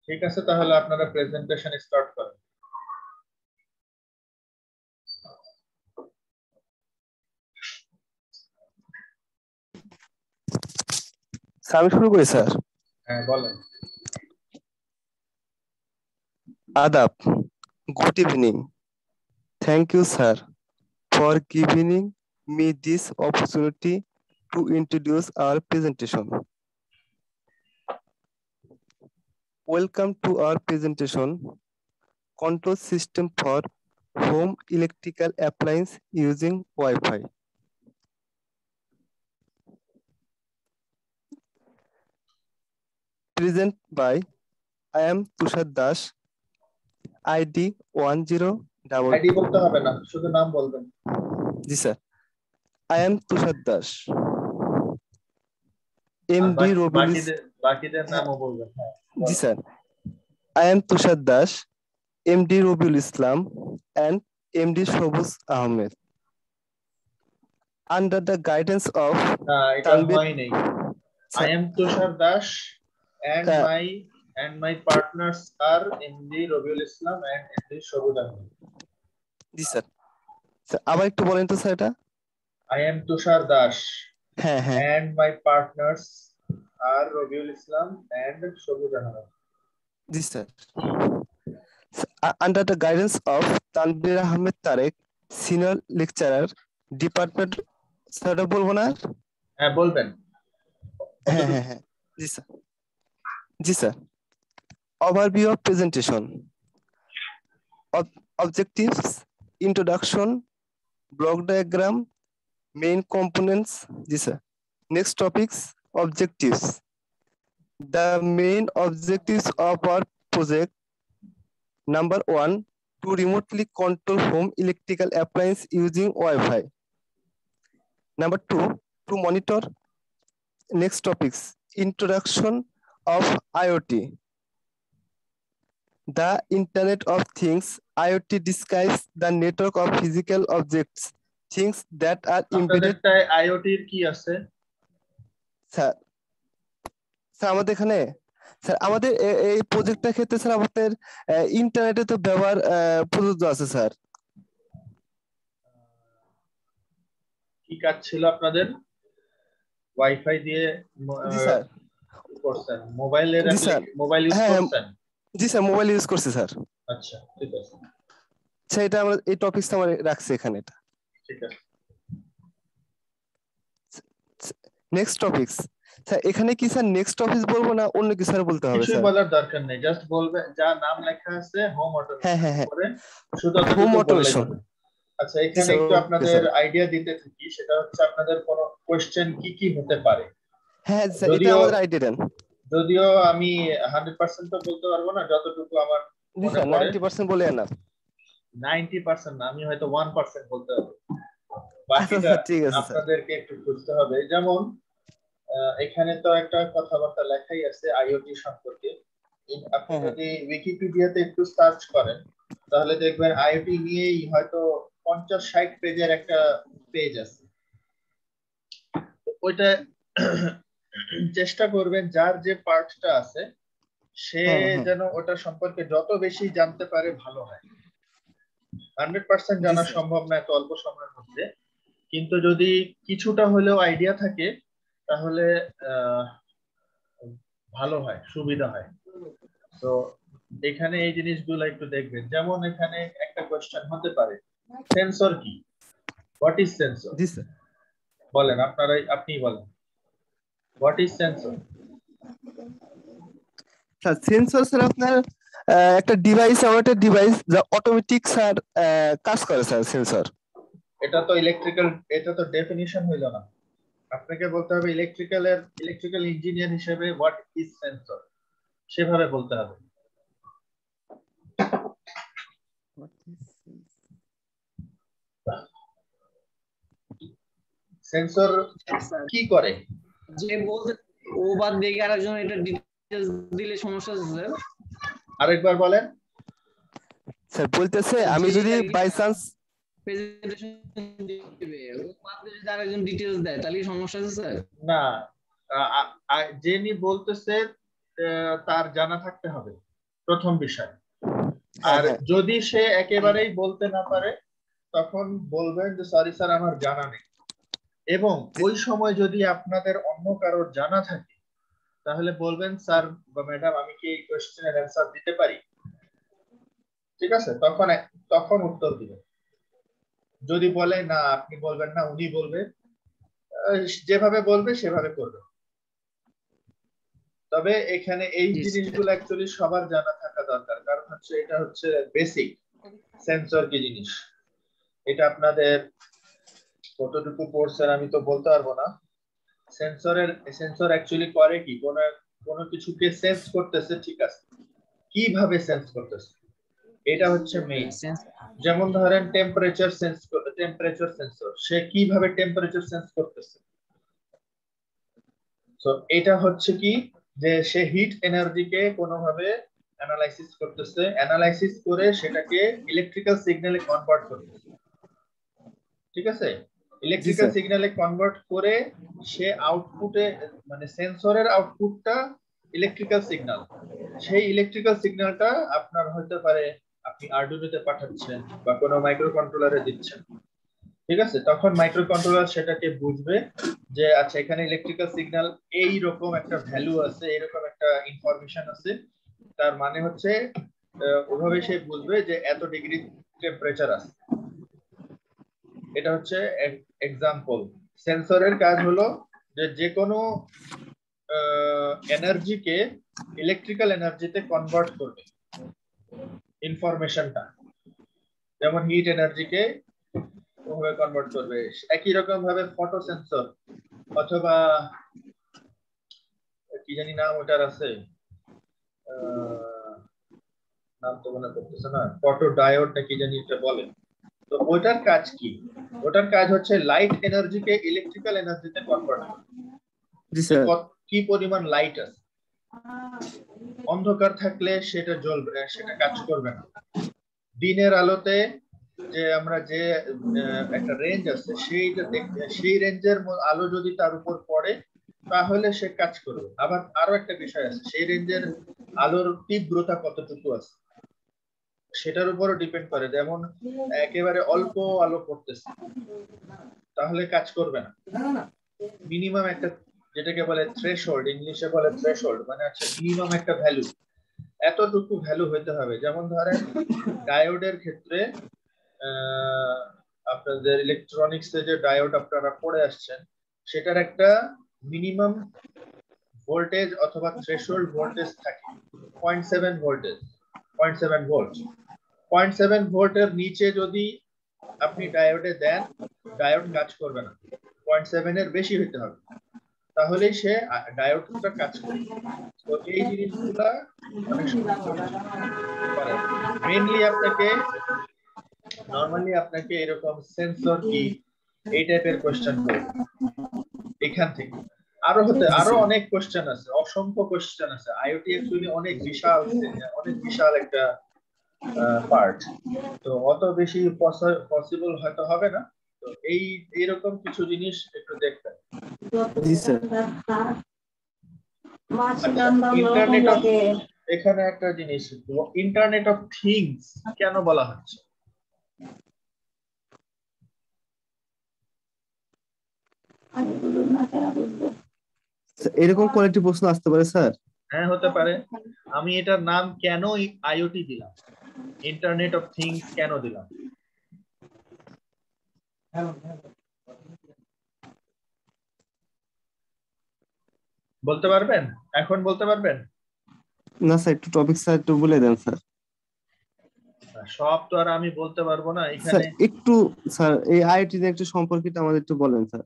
ঠিক আছে, তাহলে আপনারা প্রেজেন্টেশন স্টার্ট করেন। আমি শুরু করি স্যার। হ্যাঁ বলেন। আদাব, good evening. Thank you sir for giving me this opportunity to introduce our presentation. Welcome to our presentation, Control System for Home Electrical Appliance Using Wi-Fi. Present by I am Tushar Das, ID 10 ID বলতে হবে না, শুধু নাম বলবেন। জি sir, I am Tushar Das, আর MD Robilis. বাকিদের নামও বলবেন। হ্যাঁ জি বলেন। Sir, I am Tushar Das, MD Robiul Islam and MD Shobuz Ahmed. Under the guidance of না, এটা Tanvir, হয় নাই। I am Tushar Das and uh, my partners are MD Robiul Islam and MD Shobuz Ahmed. G sir, আবার একটু বলেন তো sir এটা। I am Tushar Das হ্যাঁ হ্যাঁ and my partners are Robiul Islam and Shobuz Ahmed. G sir, under the guidance of Tanvir Ahmed Tarek, senior lecturer, department. Sir এটা বলবো না? হ্যাঁ বলবেন। হ্যাঁ হ্যাঁ হ্যাঁ জি স্যার, জি sir. Overview of presentation. Objectives, introduction, block diagram, main components. Yes, sir. Next topics, objectives. The main objectives of our project: number 1, to remotely control home electrical appliance using Wi-Fi. Number 2, to monitor. Next topics, introduction of IoT. The Internet of Things. IoT describes the network of physical objects, things that are embedded. আপনাদেরটায় IoT এর কি আছে? Sir sir আমাদের এখানে sir আমাদের এই প্রজেক্টটার ক্ষেত্রে sir আমাদের ইন্টারনেটে তো ব্যবহার প্রযোজ্য আছে স্যার। কি কাজ ছিল আপনাদের? ওয়াইফাই দিয়ে জি স্যার করছেন? মোবাইলের জি স্যার মোবাইল ইউজ হ্যাঁ করছেন? জি স্যার মোবাইল ইউজ করছি স্যার। আচ্ছা ঠিক আছে, সেটা আমরা এই টপিকটা আমরা রাখছি এখানে। এটা ঠিক আছে। নেক্সট টপিকস স্যার, এখানে কি স্যার নেক্সট টপিক বলবো না অন্য কিছু স্যার বলতে হবে? কিছুই স্যার বলার দরকার নেই, জাস্ট বলবেন যা নাম লেখা আছে হোম হ্যাঁ অটোমেশন হ্যাঁ হ্যাঁ করে শুধু হোম অতটুকু বললেই অটোমেশন। হবে। আচ্ছা, জি এখানে স্যার একটু ওকে আপনাদের স্যার। আইডিয়া দিতে থাকি, সেটা হচ্ছে আপনাদের কোনো কোশ্চেন কি কি হতে পারে। হ্যাঁ স্যার এটা যদিও আমাদের আইডিয়া দেন। যদিও আমি 100% তো বলতে পারবো না, যতটুকু আমার জি মনে স্যার পড়ে 90% বলে না। 90% না, আমি হয়তো 1% বলতে পারবো, আচ্ছা বাকিটা স্যার ঠিক আছে স্যার। আপনাদেরকে একটু খুঁজতে হবে। যেমন এখানে তো একটা কথাবার্তা লেখাই আছে আইওটি সম্পর্কে। আপনি হ্যাঁ হ্যাঁ যদি উইকিপিডিয়াতে একটু সার্চ করেন তাহলে দেখবেন আইওটি নিয়েই হয়তো 50-60 পেজের একটা পেজ আছে। ওইটা চেষ্টা করবেন যার যে পার্টটা আছে সে হ্যাঁ হ্যাঁ যেন ওটা সম্পর্কে যত বেশি জানতে পারে ভালো হয়। 100% জি জানা স্যার সম্ভব না এত অল্প সময়ের মধ্যে, কিন্তু যদি কিছুটা হলেও আইডিয়া থাকে তাহলে ভালো হয়, সুবিধা হয়। তো এখানে এই জিনিসগুলো একটু দেখবেন। যেমন এখানে একটা কোশ্চেন হতে পারে, সেন্সর কি? What is sensor? G sir. বলেন, আপনি বলেন, what is sensor? Sir sensor sir আপনার একটা ডিভাইস, এমন একটা ডিভাইস যা অটোমেটিক স্যার কাজ করে স্যার সেন্সর। এটা তো ডেফিনিশন হইল না, আপনাকে বলতে হবে ইলেকট্রিক্যাল ইঞ্জিনিয়ার হিসেবে হোয়াট ইজ সেন্সর, সেভাবে বলতে হবে। সেন্সর কি করে? যে বলতে ও বাদ দিয়ে আরেকজন এটা ডিটেইলস দিলে সমস্যা আছে স্যার। আরেকবার বলেন। স্যার বলতেছে আমি যদি বাই চান্স প্রেজেন্টেশন দিবে ও বাদ দিয়ে যদি আরেকজন ডিটেইলস দেয় তাহলে সমস্যা আছে স্যার? না, যিনি বলতেছে তার জানা থাকতে হবে। প্রথম বিষয়। হ্যাঁ, আর হ্যাঁ। যদি সে একেবারেই বলতে না পারে তখন বলবেন যে সরি স্যার আমার জানা নেই। এবং ওই সময় যদি আপনাদের অন্য কারোর জানা থাকে তাহলে বলবেন স্যার বা ম্যাডাম আমি কি এই কোশ্চেনের অ্যান্সার দিতে পারি, ঠিক আছে? তখন তখন উত্তর দিবেন। যদি বলে না আপনি বলবেন না, উনি বলবে, যেভাবে বলবে সেভাবে করবে। তবে এখানে এই জি স্যার। জিনিসগুলো অ্যাকচুয়ালি সবার জানা থাকা দরকার, কারণ হচ্ছে এটা হচ্ছে বেসিক। সেন্সর কি জিনিস এটা আপনাদের কতটুকু পড়ছেন আমি তো বলতে পারবো না। সেন্সর অ্যাকচুয়ালি করে কি, কোনো কিছুকে সেন্স করতেছে, ঠিক আছে, কিভাবে সেন্স করতেছে এটা হচ্ছে মেইন। যেমন ধরেন টেম্পারেচার সেন্সর, সে কিভাবে টেম্পারেচার সেন্স করতেছে। তো এটা হচ্ছে কি যে সে হিট এনার্জিকে কোনোভাবে অ্যানালাইসিস করতেছে, অ্যানালাইসিস করে সেটাকে ইলেকট্রিক্যাল সিগন্যালে কনভার্ট করতেছে, ঠিক আছে? জি ইলেকট্রিক্যাল স্যার। সিগন্যালে কনভার্ট করে সে আউটপুটে, মানে সেন্সরের আউটপুটটা ইলেকট্রিক্যাল সিগন্যাল। সেই ইলেকট্রিক্যাল সিগন্যালটা আপনার হতে পারে আপনি আরডুইনোতে পাঠাচ্ছেন বা কোনো মাইক্রো কন্ট্রোলারে দিচ্ছেন, ঠিক আছে? তখন মাইক্রো কন্ট্রোলার সেটাকে বুঝবে যে আচ্ছা এখানে ইলেকট্রিক্যাল সিগন্যাল এই রকম একটা ভ্যালু আছে, এরকম একটা ইনফরমেশন আছে, তার মানে হচ্ছে ওভাবে সে বুঝবে যে এত ডিগ্রি টেম্পারেচার আছে। এটা হচ্ছে এক্সাম্পল। সেন্সরের কাজ হলো যে কোনো এনার্জিকে ইলেকট্রিক্যাল এনার্জিতে কনভার্ট করবে ইনফরমেশনটা, যেমন হিট এনার্জিকে ওভাবে কনভার্ট করবে। একই রকম ভাবে ফটো সেন্সর অথবা কি জানি নাম ওটার আছে, নাম তো মনে করতেছে না, ফটো ডায়োড না কি জানি এটা বলে। তো ওটার কাজ কি? ওটার কাজ হচ্ছে লাইট এনার্জিকে ইলেকট্রিক্যাল এনার্জিতে কনভার্ট করা। জি স্যার। কি পরিমাণ লাইট আছে, অন্ধকার থাকলে সেটা জ্বলবে, সেটা কাজ করবে না। দিনের আলোতে যে আমরা যে একটা রেঞ্জ আছে সেইটা দেখতে, সেই রেঞ্জের আলো যদি তার উপর পড়ে তাহলে সে কাজ করবে। আবার আরো একটা বিষয় আছে, সেই রেঞ্জের আলোর তীব্রতা কতটুকু আছে সেটার উপরও ডিপেন্ড করে। যেমন একেবারে অল্প আলো পড়তেছে তাহলে কাজ করবে না। মিনিমাম একটা, যেটাকে বলে থ্রেশহোল্ড, ইংলিশে বলে থ্রেশহোল্ড, মানে হচ্ছে মিনিমাম একটা ভ্যালু, এতটুকু ভ্যালু হতে হবে। যেমন ধরেন ডায়োডের ক্ষেত্রে আপনাদের ইলেকট্রনিক্স যে ডায়োড আপনারা পড়ে আসছেন সেটার একটা মিনিমাম ভোল্টেজ অথবা থ্রেশহোল্ড ভোল্টেজ থাকে 0.7 ভোল্টেজ, 0.7 ভোল্ট। 0.7 ভোল্টের নিচে যদি আপনি ডায়োডে দেন ডায়োড কাজ করবে না, 0.7 এর বেশি হতে হবে, তাহলেই সে ডায়োডটা কাজ করবে। তো এই জিনিসগুলা অনেক সময় করে। মেইনলি নরমালি আপনাকে এরকম সেন্সর কি এই টাইপের কোশ্চেন করবে এখান থেকে। আরো অনেক কোশ্চেন আছে, অসংখ্য কোশ্চেন আছে। আইওটি অ্যাকচুয়ালি অনেক বিশাল একটা পার্ট, তো অত বেশি পসিবল হয়তো হবে না। তো এইরকম কিছু জিনিস একটু দেখবেন। জি স্যার। ইন্টারনেট অফ, এখানে একটা জিনিস, ইন্টারনেট অফ থিংস কেন বলা হচ্ছে? এরকম কোয়ালিটি প্রশ্ন আসতে পারে স্যার? হ্যাঁ হতে পারে। আমি এটার নাম কেন আইওটি দিলাম, ইন্টারনেট অফ থিংস কেন দিলাম, বলতে পারবেন? এখন বলতে পারবেন? না স্যার, একটু টপিক স্যার একটু বলে দেন স্যার। সব তো আর আমি বলতে পারবো না স্যার এখানে। একটু, স্যার এই আইওটি নিয়ে একটু সম্পর্কিত আমাদের একটু বলেন স্যার।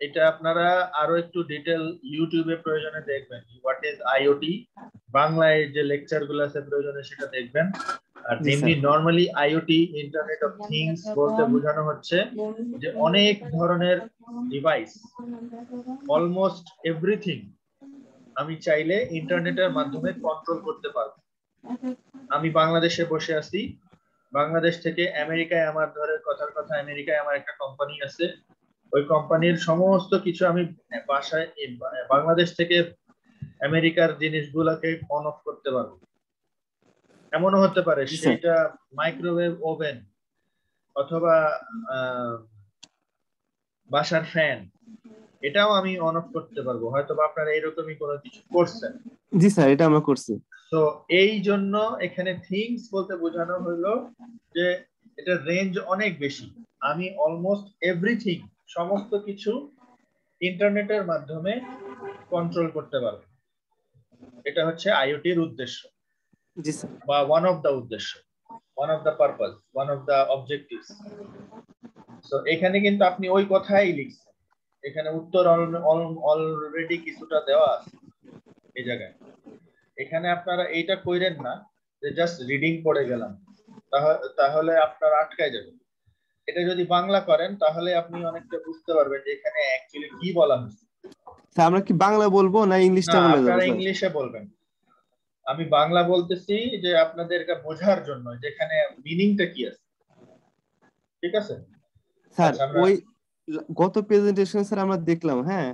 এটা আপনারা আরো একটু ডিটেল ইউটিউবে প্রয়োজনে দেখবেন, হোয়াট ইজ আইওটি, বাংলায় যে লেকচার গুলো আছে প্রয়োজনে সেটা দেখবেন। আর জি এমনি sir. Normally IoT internet of things বলতে বোঝানো হচ্ছে যে অনেক ধরনের ডিভাইস, অলমোস্ট এভরিথিং আমি চাইলে ইন্টারনেটের মাধ্যমে কন্ট্রোল করতে পারবো। আমি বাংলাদেশে বসে আছি, বাংলাদেশ থেকে আমেরিকায়, আমার ধরে কথার কথা আমেরিকায় আমার একটা কোম্পানি আছে, ওই কোম্পানির সমস্ত কিছু আমি বাসায় বাংলাদেশ থেকে আমেরিকার জিনিসগুলোকে অন অফ করতে পারবো। এমনও হতে পারে জি স্যার। সেটা মাইক্রোওয়েভ ওভেন অথবা বাসার ফ্যান, এটাও আমি অন অফ করতে পারবো, হয়তো বা আপনারা এরকমই কোনো কিছু করছেন। জি স্যার, এটা আমরা করছি। তো এই জন্য এখানে থিংস বলতে বোঝানো হলো যে এটা রেঞ্জ অনেক বেশি, আমি অলমোস্ট এভরিথিং, সমস্ত কিছু ইন্টারনেটের মাধ্যমে কন্ট্রোল করতে পারবো। এটা হচ্ছে আইওটির উদ্দেশ্য জি স্যার। বা ওয়ান অফ দা উদ্দেশ্য, one of the purpose, one of the objectives. তো এখানে কিন্তু আপনি ওই কথাই লিখছেন, এখানে উত্তর অলরেডি কিছুটা দেওয়া আছে এই জায়গায়। এখানে আপনারা এইটা কইরেন না যে জাস্ট রিডিং পড়ে গেলাম, তাহলে আপনারা আটকায় যাবেন। এটা যদি বাংলা করেন তাহলে আপনি অনেকটা বুঝতে পারবেন যে এখানে অ্যাকচুয়ালি কি বলা হচ্ছে। স্যার আমরা কি বাংলা বলবো না না, ইংলিশটা বলে যাবো আপনারা স্যার? ইংলিশে বলবেন, আমি বাংলা বলতেছি যে আপনাদেরকে বোঝার জন্য যেখানে মিনিংটা কি আছে। ঠিক আছে? স্যার আচ্ছা, আমরা ওই গত প্রেজেন্টেশন স্যার আমরা দেখলাম, হ্যাঁ,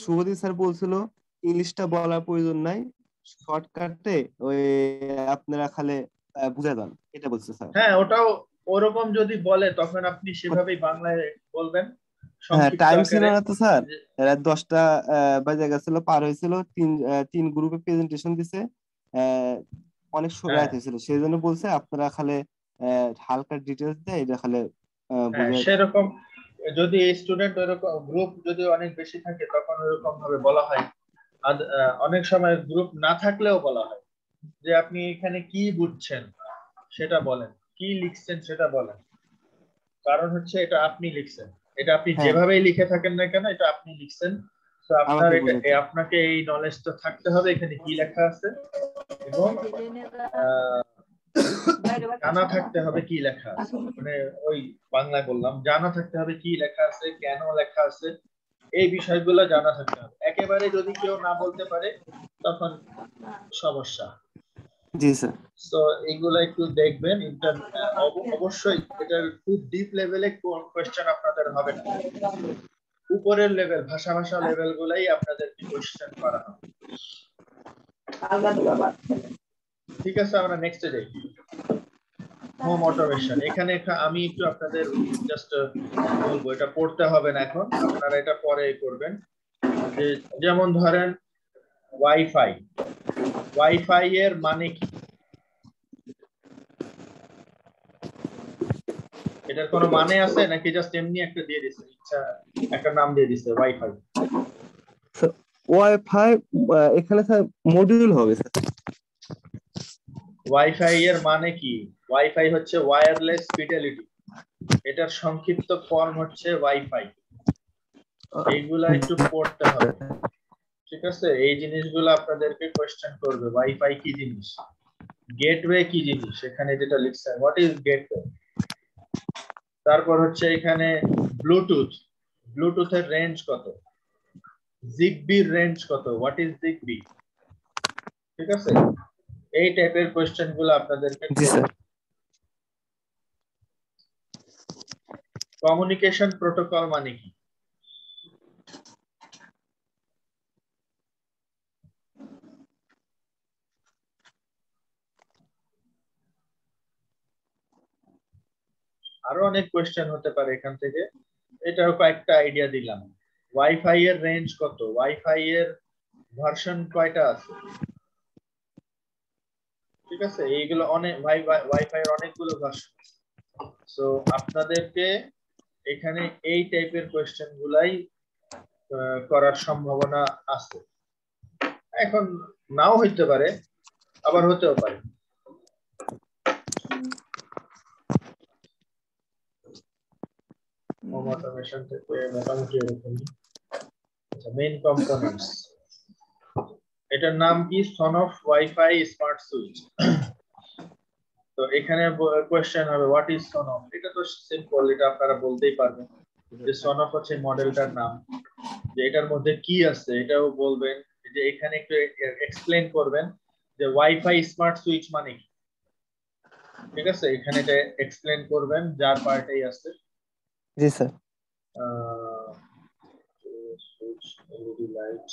শুভদীপ স্যার বলছিল ইংলিশটা বলার প্রয়োজন নাই, শর্টকাটে ওই আপনারা খালি বুঝে যান, এটা বলছে স্যার। হ্যাঁ, ওটাও ওরকম যদি বলে তখন আপনি সেভাবেই বাংলায় বলবেন হ্যাঁ, সংক্ষিপ্ত টাইম ছিল আকারে। না তো স্যার, যে- রাত 10টা বাজে গেছিল, পার হয়েছিল, তিন গ্রুপে প্রেজেন্টেশন দিছে, অনেক হ্যাঁ, রাত হয়েছিল, সেই জন্য বলছে আপনারা খালি হালকা ডিটেলস দেয়, এটা খালি হ্যাঁ, বুঝে। সেরকম যদি স্টুডেন্ট ওরকম গ্রুপ যদি অনেক বেশি থাকে তখন ওরকম ভাবে বলা হয়। আর অনেক সময় গ্রুপ না থাকলেও বলা হয় যে আপনি এখানে কি বুঝছেন সেটা বলেন, কি লিখছেন সেটা বলেন। কারণ হচ্ছে এটা আপনি লিখছেন, এটা আপনি হ্যাঁ, যেভাবেই লিখে থাকেন না কেন এটা আপনি লিখছেন। তো আপনার আমাকে এটা বুঝাতে। আপনাকে এই নলেজটা থাকতে হবে এখানে কি লেখা আছে, এবং আহ, জানা থাকতে হবে কি লেখা আছে, মানে ওই বাংলায় বললাম, জানা থাকতে হবে কি লেখা আছে, কেন লেখা আছে, এই বিষয়গুলো জানা থাকতে হবে। একেবারে যদি কেউ না বলতে পারে তখন সমস্যা। জি স্যার। তো এইগুলো একটু দেখবেন। অবশ্যই এটার খুব ডিপ লেভেলে কোয়েশ্চেন আপনাদের হবে না, উপরের লেভেল ভাষা ভাষা লেভেল গুলাই আপনাদেরকে কোয়েশ্চেন করা হবে। ঠিক আছে, আমরা নেক্সটে যাই। হোম অটোমেশন, এখানে আমি একটু আপনাদের জাস্ট বলবো, এটা পড়তে হবে না এখন, আপনারা এটা পরে করবেন। যে যেমন ধরেন ওয়াইফাই, ওয়াইফাই এর মানে কি, এটার কোনো মানে আছে নাকি জাস্ট এমনি একটা দিয়ে দিছে, ইচ্ছা একটা নাম দিয়ে দিছে ওয়াইফাই? ওয়াইফাই এখানে স্যার মডিউল হবে স্যার। ওয়াইফাই এর মানে কি? ওয়াইফাই হচ্ছে ওয়্যারলেস ফিডেলিটি, এটার সংক্ষিপ্ত ফর্ম হচ্ছে ওয়াইফাই। এইগুলা একটু পড়তে হবে। ঠিক আছে, এই জিনিসগুলো আপনাদেরকে কোয়েশ্চেন করবে। ওয়াইফাই কি জিনিস, গেটওয়ে কি জিনিস, এখানে যেটা লিখছে হোয়াট ইজ গেটওয়ে। তারপর হচ্ছে এখানে ব্লুটুথ, ব্লুটুথের রেঞ্জ কত, জিগবির রেঞ্জ কত, হোয়াট ইজ জিগবি। ঠিক আছে, এই টাইপের কোয়েশ্চেন গুলো আপনাদেরকে জি স্যার। করবে। কমিউনিকেশন প্রোটোকল মানে কি, আরো অনেক কোয়েশ্চেন হতে পারে এখান থেকে, এটাও কয়েকটা আইডিয়া দিলাম। ওয়াইফাই এর রেঞ্জ কত, ওয়াইফাই এর ভার্সন কয়টা আছে। ঠিক আছে, এইগুলো অনেক ওয়াইফাই এর অনেকগুলো ভার্সন। সো আপনাদেরকে এখানে এই টাইপের কোয়েশ্চেন গুলাই করার সম্ভাবনা আছে। এখন নাও হইতে পারে, আবার হতেও পারে। হোম অটোমেশন থেকে মোটামুটি এরকমই। আচ্ছা, মেইন কম্পোনেন্টস, এটার নাম কি, son of wifi smart switch. তো এখানে কোয়েশ্চেন হবে হোয়াট ইজ সন অফ। এটা তো সিম্পল, এটা আপনারা বলতেই পারবেন যে সন অফ হচ্ছে মডেলটার নাম। যে এটার মধ্যে কি আছে এটাও বলবেন। যে এখানে একটু এক্সপ্লেন করবেন যে ওয়াইফাই স্মার্ট সুইচ মানে কি। ঠিক আছে, এখানে এটা এক্সপ্লেন করবেন যার পার্টেই আছে। জি sir. Switch, LED light,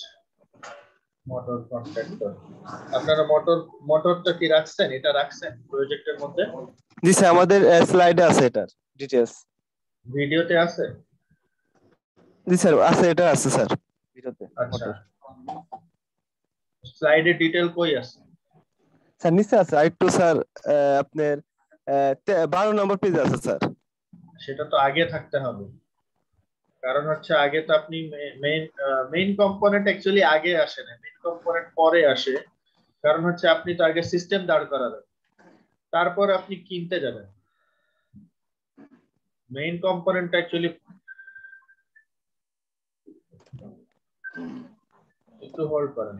motor contractor. আপনারা মোটরটা কি রাখছেন? এটা রাখছেন প্রজেক্টের মধ্যে? জি স্যার, আমাদের স্লাইডে আছে এটার ডিটেইলস। ভিডিওতে আছে? জি স্যার আছে, এটা আছে স্যার ভিডিওতে আচ্ছা, মোটর। স্লাইডে ডিটেল কই আছে? স্যার নিচে আছে আরেকটু স্যার, আপনার 12 নম্বর পেজে আছে স্যার। সেটা তো আগে থাকতে হবে, কারণ হচ্ছে আগে তো আপনি মেইন কম্পোনেন্ট অ্যাকচুয়ালি আগে আসে না, মেইন কম্পোনেন্ট পরে আসে। কারণ হচ্ছে আপনি তো আগে সিস্টেম দাঁড় করাবেন, তারপর আপনি কিনতে যাবেন। মেইন কম্পোনেন্ট অ্যাকচুয়ালি একটু হোল্ড করেন।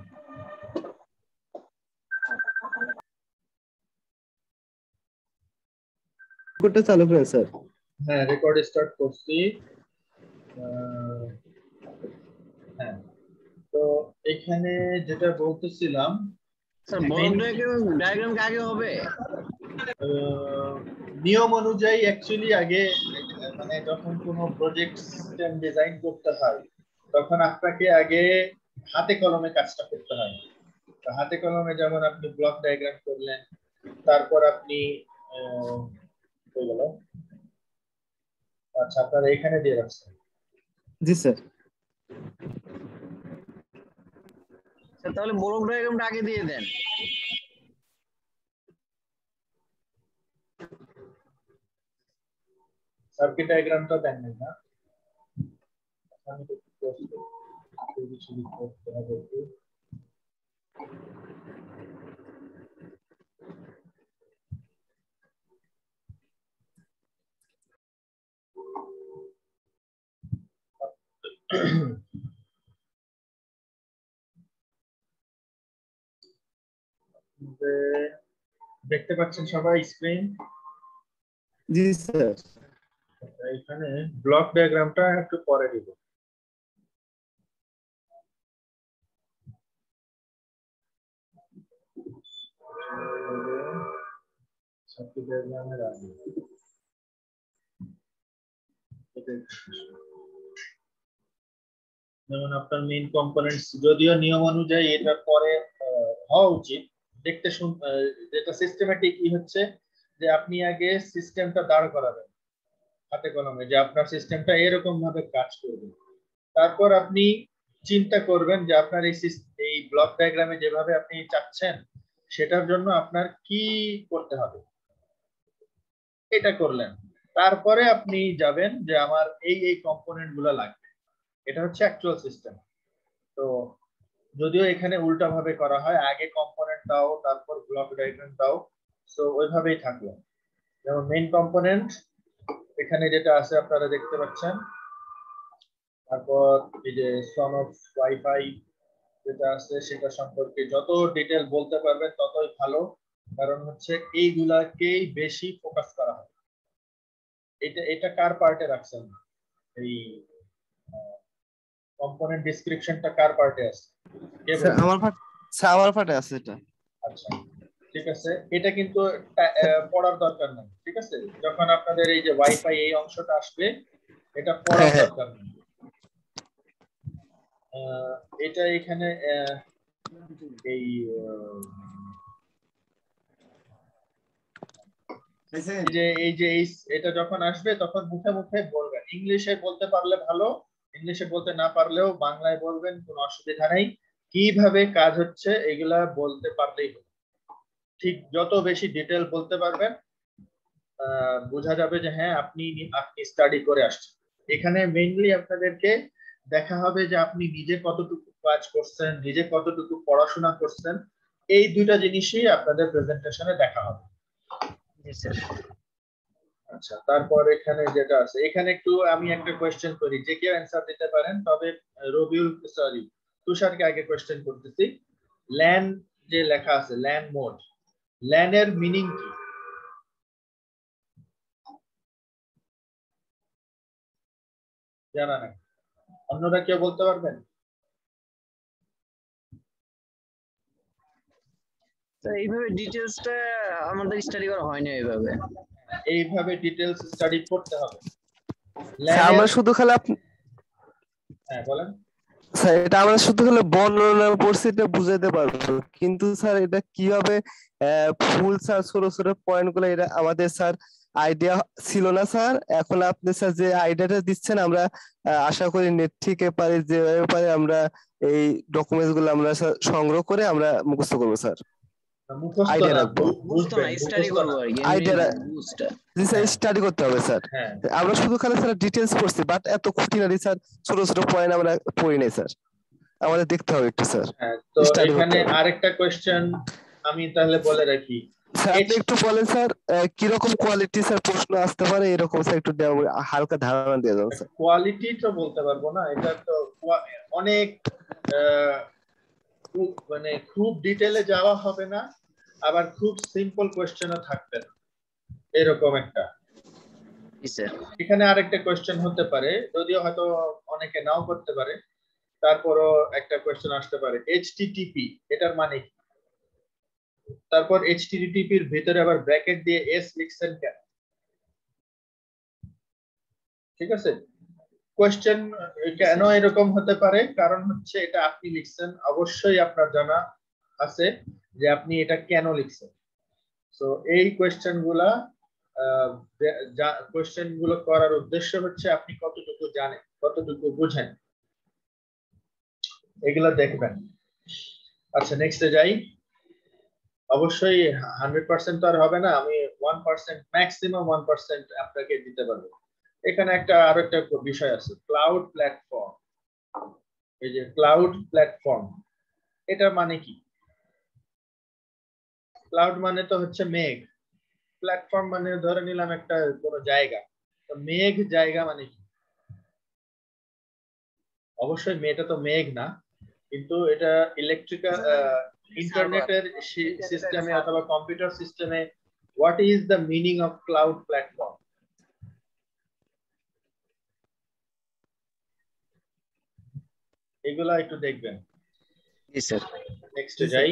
কোডটা চালু করেন স্যার। হ্যাঁ, রেকর্ড স্টার্ট করছি। আহ, হ্যাঁ, তো এখানে যেটা বলতেছিলাম, স্যার ব্লক ডায়াগ্রাম কি আগে হবে? নিয়ম অনুযায়ী অ্যাকচুয়ালি আগে মানে যখন কোনো প্রজেক্ট সিস্টেম ডিজাইন করতে হয় তখন আপনাকে আগে হাতে কলমে কাজটা করতে হয়। তো হাতে কলমে যেমন আপনি ব্লক ডায়াগ্রাম করলেন, তারপর আপনি হয়ে গেল। আচ্ছা, আপনারা এখানে দিয়ে রাখছেন। জি স্যার। স্যার তাহলে ব্লক ডায়াগ্রামটা আগে দিয়ে দেন। সার্কিট ডায়াগ্রামটা দেন না? আমি তো কিছু করতে হবে একটু। দেখতে পাচ্ছেন সবাই স্ক্রিন? জি স্যার। এখানে ব্লক ডায়াগ্রামটা একটু পরে দিব। সার্কিট ডায়াগ্রামের আগে যেমন আপনার মেইন কম্পোনেন্টস, যদিও নিয়ম অনুযায়ী এটা পরে হওয়া উচিত, দেখতে যেটা সিস্টেমেটিক কি হচ্ছে যে আপনি আগে সিস্টেমটা দাঁড় করাবেন হাতে কলমে, যে আপনার সিস্টেমটা এরকম ভাবে কাজ করবে। তারপর আপনি চিন্তা করবেন যে আপনার এই ব্লক ডায়াগ্রামে যেভাবে আপনি চাচ্ছেন সেটার জন্য আপনার কি করতে হবে, এটা করলেন। তারপরে আপনি যাবেন যে আমার এই কম্পোনেন্ট গুলো লাগবে। এটা হচ্ছে অ্যাকচুয়াল সিস্টেম। তো যদিও এখানে উল্টা ভাবে করা হয়, আগে কম্পোনেন্ট দাও তারপর ব্লক ডায়াগ্রাম দাও, সো ওইভাবেই থাকলো। যেমন মেইন কম্পোনেন্ট এখানে যেটা আছে আপনারা দেখতে পাচ্ছেন, তারপর এই যে সন অফ ওয়াইফাই যেটা আছে সেটা সম্পর্কে যত ডিটেল বলতে পারবেন ততই ভালো, কারণ হচ্ছে এইগুলাকেই বেশি ফোকাস করা হয়। এটা এটা কার পার্টে রাখছেন? এই কম্পোনেন্ট ডেসক্রিপশনটা কার পার্টে আছে? কে স্যার বলবে? আমার পাটে আছে এটা। আচ্ছা, ঠিক আছে। এটা কিন্তু পড়ার দরকার নেই, ঠিক আছে? যখন আপনাদের এই যে ওয়াইফাই এই অংশটা আসবে এটা পড়ার হ্যাঁ দরকার নেই। এটা এখানে এই এটা যখন আসবে তখন মুখে মুখে বলবেন, ইংলিশে বলতে পারলে ভালো, ইংলিশে বলতে না পারলেও বাংলায় বলবেন, কোনো অসুবিধা নেই। কিভাবে কাজ হচ্ছে এগুলা বলতে পারলেই হলো। ঠিক যত বেশি ডিটেল বলতে পারবেন বোঝা যাবে যে হ্যাঁ আপনি আপনি স্টাডি করে আসছেন। এখানে মেইনলি আপনাদেরকে দেখা হবে যে আপনি নিজে কতটুকু কাজ করছেন, নিজে কতটুকু পড়াশোনা করছেন, এই দুইটা জিনিসই আপনাদের প্রেজেন্টেশনে দেখা হবে। আচ্ছা, তারপর এখানে যেটা আছে, এখানে একটু আমি একটা কোয়েশ্চেন করি, যে কেউ অ্যান্সার দিতে পারেন, তবে রবিউল সরি তুষারকে আগে কোয়েশ্চেন করতেছি। ল্যান যে লেখা আছে, ল্যান মোড, ল্যানের মিনিং কি জানা নাই? অন্যরা কেউ বলতে পারবেন? তো এইভাবে ডিটেইলসটা আমাদের স্টাডি করা হয় না এইভাবে। এইভাবে ডিটেলস স্টাডি করতে হবে। স্যার আমরা শুধু খালি হ্যাঁ বলেন। স্যার এটা আমরা শুধু হলে বর্ণনা পড়ছি এটা বুঝাইতে পারবো, কিন্তু স্যার এটা কিভাবে ফুল স্যার ছোট ছোট পয়েন্ট গুলো, এটা আমাদের স্যার আইডিয়া ছিল না স্যার। এখন আপনি স্যার যে আইডিয়াটা দিচ্ছেন, আমরা আশা করি নেট থেকে পারি যেভাবে পারি আমরা এই ডকুমেন্টস গুলো আমরা স্যার সংগ্রহ করে আমরা মুখস্থ করবো স্যার, মুখস্থ আইডিয়া না, রাখবো, বুঝতো না, বুঝবেন, স্টাডি মুখস্থ করবো না। আর কি, এমনি আইডিয়া। বুঝটা। জি স্যার, হ্যাঁ, স্টাডি করতে হবে স্যার। হ্যাঁ। আমরা শুধু খালি স্যার ডিটেলস পড়ছি, বাট এত খুঁটিনাটি স্যার ছোট ছোট পয়েন্ট আমরা পড়ি নাই স্যার, আমাদের দেখতে হবে একটু স্যার, হ্যাঁ, তো স্টাডি করতে এখানে হবে। আরেকটা কোয়েশ্চেন আমি তাহলে বলে রাখি। স্যার এইচ আপনি একটু বলেন স্যার, কিরকম কোয়ালিটি স্যার প্রশ্ন আসতে পারে এরকম স্যার একটু হালকা ধারণা দিয়ে দেন স্যার। কোয়ালিটি তো বলতে পারবো না, এটা তো অনেক মানে খুব ডিটেলে যাওয়া হবে না, আবার খুব সিম্পল কোয়েশ্চেনও থাকবে না, এরকম একটা। এখানে আরেকটা কোয়েশ্চেন হতে পারে, যদিও হয়তো অনেকে নাও করতে পারে, তারপরও একটা কোয়েশ্চেন আসতে পারে, এইচটিটিপি এটার মানে কি? তারপর এইচটিটিপির ভিতরে আবার ব্র্যাকেট দিয়ে এস লিখছেন কেন? ঠিক আছে, কোয়েশ্চেন কেন এরকম হতে পারে, কারণ হচ্ছে এটা আপনি লিখছেন, অবশ্যই আপনার জানা আছে যে আপনি এটা কেন লিখছেন। তো এই কোয়েশ্চেন গুলো করার উদ্দেশ্য হচ্ছে আপনি কতটুকু জানেন, কতটুকু বুঝেন, এগুলো দেখবেন। আচ্ছা, নেক্সটে যাই। অবশ্যই 100% তো আর হবে না, আমি 1%, ম্যাক্সিমাম 1% আপনাকে দিতে পারবো। এখানে আরো একটা বিষয় আছে, ক্লাউড প্ল্যাটফর্ম। এই যে ক্লাউড প্ল্যাটফর্ম, এটা মানে কি? ক্লাউড মানে তো হচ্ছে মেঘ, প্ল্যাটফর্ম মানে ধরে নিলাম একটা কোনো জায়গা, তো মেঘ জায়গা মানে কি? অবশ্যই মেয়েটা তো মেঘ না, কিন্তু এটা ইলেকট্রিক্যাল ইন্টারনেটের সিস্টেমে অথবা কম্পিউটার সিস্টেমে what is the meaning of cloud platform, এগুলা একটু দেখবেন। জি স্যার। নেক্সটে যাই,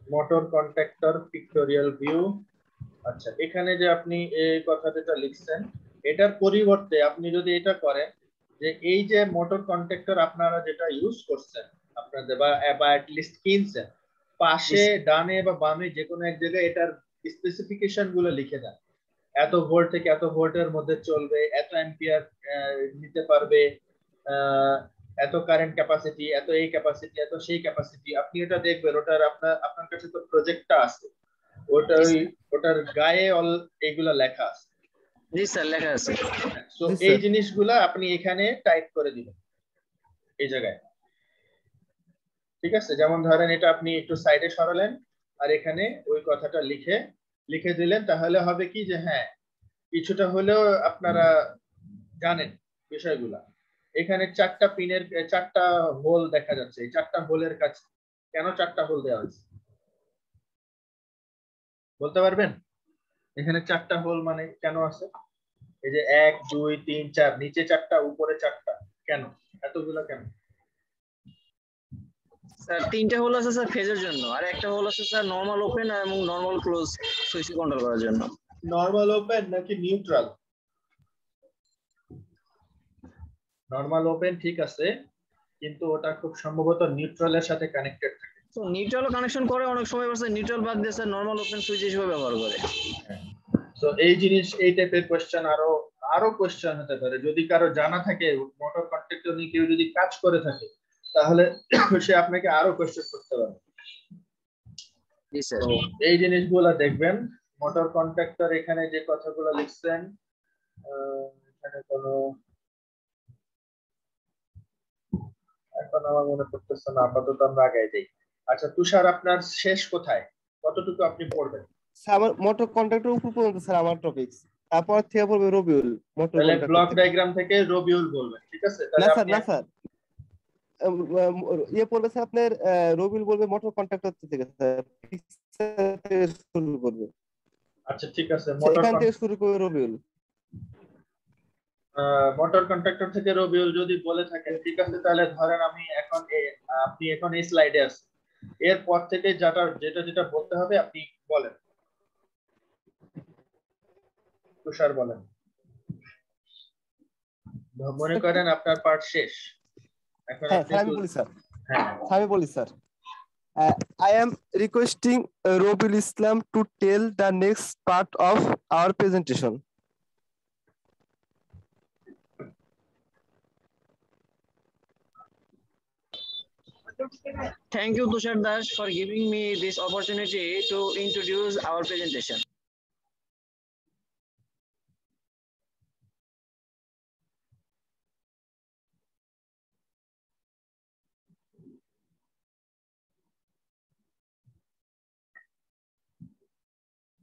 মোটর কন্ট্রাক্টর পিক্টোরিয়াল ভিউ। আচ্ছা, এখানে যে আপনি এই কথাটা লিখছেন, এটার পরিবর্তে আপনি যদি এটা করেন যে এই যে মোটর কন্ট্রাক্টর আপনারা যেটা ইউজ করছেন আপনাদের, বা অ্যাটলিস্ট কিনছেন, পাশে ডানে বা বামে যে কোনো এক জায়গায় এটার স্পেসিফিকেশন গুলো লিখে দেন। এত ভোল্ট থেকে এত ভোল্টের মধ্যে চলবে, এত অ্যাম্পিয়ার নিতে পারবে, এত কারেন্ট ক্যাপাসিটি, এত এই ক্যাপাসিটি, এত সেই ক্যাপাসিটি। আপনি এটা দেখবেন, ওটার আপনার কাছে তো প্রজেক্টটা আছে, ওটার গায়ে এগুলা লেখা আছে। জি স্যার, লেখা আছে। তো এই জিনিসগুলা আপনি এখানে টাইপ করে দিবেন এই জায়গায়। ঠিক আছে, যেমন ধরেন এটা আপনি একটু সাইডে সরালেন, আর এখানে ওই কথাটা লিখে দিলেন, তাহলে হবে কি যে হ্যাঁ, কিছুটা হলেও আপনারা জানেন বিষয়গুলা। এখানে 4টা পিনের 4টা হোল দেখা যাচ্ছে, এই 4টা হোলের কাছে কেন 4টা হোল দেওয়া হয়েছে বলতে পারবেন? এখানে 4টা হোল মানে কেন আছে? এই যে 1 2 3 4, নিচে 4টা উপরে 4টা, কেন এতগুলা কেন? স্যার 3টা হোল আছে স্যার ফেজের জন্য, আর একটা হোল আছে স্যার নরমাল ওপেন এবং নরমাল ক্লোজ সুইচ কন্ট্রোল করার জন্য। নরমাল ওপেন নাকি নিউট্রাল? নরমাল ওপেন ঠিক আছে, কিন্তু ওটা খুব সম্ভবত নিউট্রালের সাথে কানেক্টেড থাকে। তো নিউট্রালও কানেকশন করে অনেক সময়, স্যার নিউট্রাল বাদ দিয়ে স্যার নরমাল ওপেন সুইচ হিসেবে ব্যবহার করে। তো এই টাইপের কোশ্চেন আরো কোশ্চেন হতে পারে, যদি কারো জানা থাকে, মোটর কন্ট্রাক্টর নিয়ে কেউ যদি কাজ করে থাকে, তাহলে সে আপনাকে আরো কোশ্চেন করতে পারে। জি স্যার। তো এই জিনিসগুলো দেখবেন। মোটর কন্ট্রাক্টর এখানে যে কথাগুলো লিখছেন, এখানে কোনো এখন আমার মনে পড়তেছে না, আপাতত আমরা আগে যাই। আচ্ছা তুষার, আপনার শেষ কোথায়, কতটুকু আপনি পড়বেন? স্যার আমার মোটর কন্ট্রাক্টর উপর পর্যন্ত স্যার আমার টপিক, তারপর থেকে পড়বে রবিউল মোটর তাহলে কন্ট্রাক্টর ব্লক থেকে। ডায়াগ্রাম থেকে রবিউল বলবেন, ঠিক আছে? না তাহলে স্যার, আপনি না স্যার, ইয়ে পড়বে স্যার আপনার, রবিউল বলবে মোটর কন্ট্রাক্টর থেকে স্যার, থেকে শুরু করবে। আচ্ছা ঠিক আছে, এখান থেকে শুরু করবে রবিউল। মোটর কন্ট্রাক্টর থেকে রবিউল যদি বলে থাকেন, ঠিক আছে, তাহলে ধরেন আপনি এখন এই স্লাইডে আছেন, এরপর থেকে যেটা যেটা বলতে হবে আপনি বলেন। তুষার বলেন, মনে করেন আপনার পার্ট শেষ, এখন হ্যাঁ আপনি স্যার একটু আমি বলি স্যার হ্যাঁ আমি বলি sir I am requesting Robil Islam to tell the next part of our presentation. Thank you, Tushar Das, for giving me this opportunity to introduce our presentation.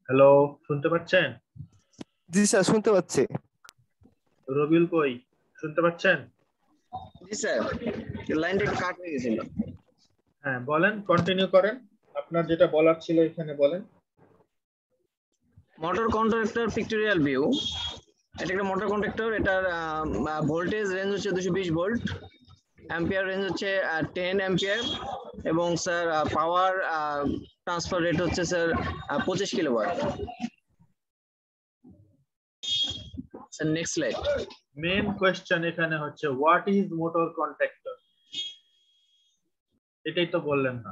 Hello, শুনতে পাচ্ছেন? জি স্যার শুনতে পাচ্ছি। রবিউল কই, শুনতে পাচ্ছেন? জি স্যার, লাইনটা একটু কাট হয়ে গেছিল। হ্যাঁ বলেন, কন্টিনিউ করেন, আপনার যেটা বলার ছিল এখানে বলেন। Motor contractor pictorial view. এটা একটা মোটর কন্ট্রাক্টর, এটার ভোল্টেজ রেঞ্জ হচ্ছে 220 ভোল্ট, অ্যাম্পিয়ার রেঞ্জ হচ্ছে 10 অ্যাম্পিয়ার, এবং স্যার পাওয়ার ট্রান্সফার রেট হচ্ছে sir 25 kilowatt. Sir next slide. Main question এখানে হচ্ছে হোয়াট ইজ মোটর কন্ট্রাক্টর, এটাই তো বললেন না।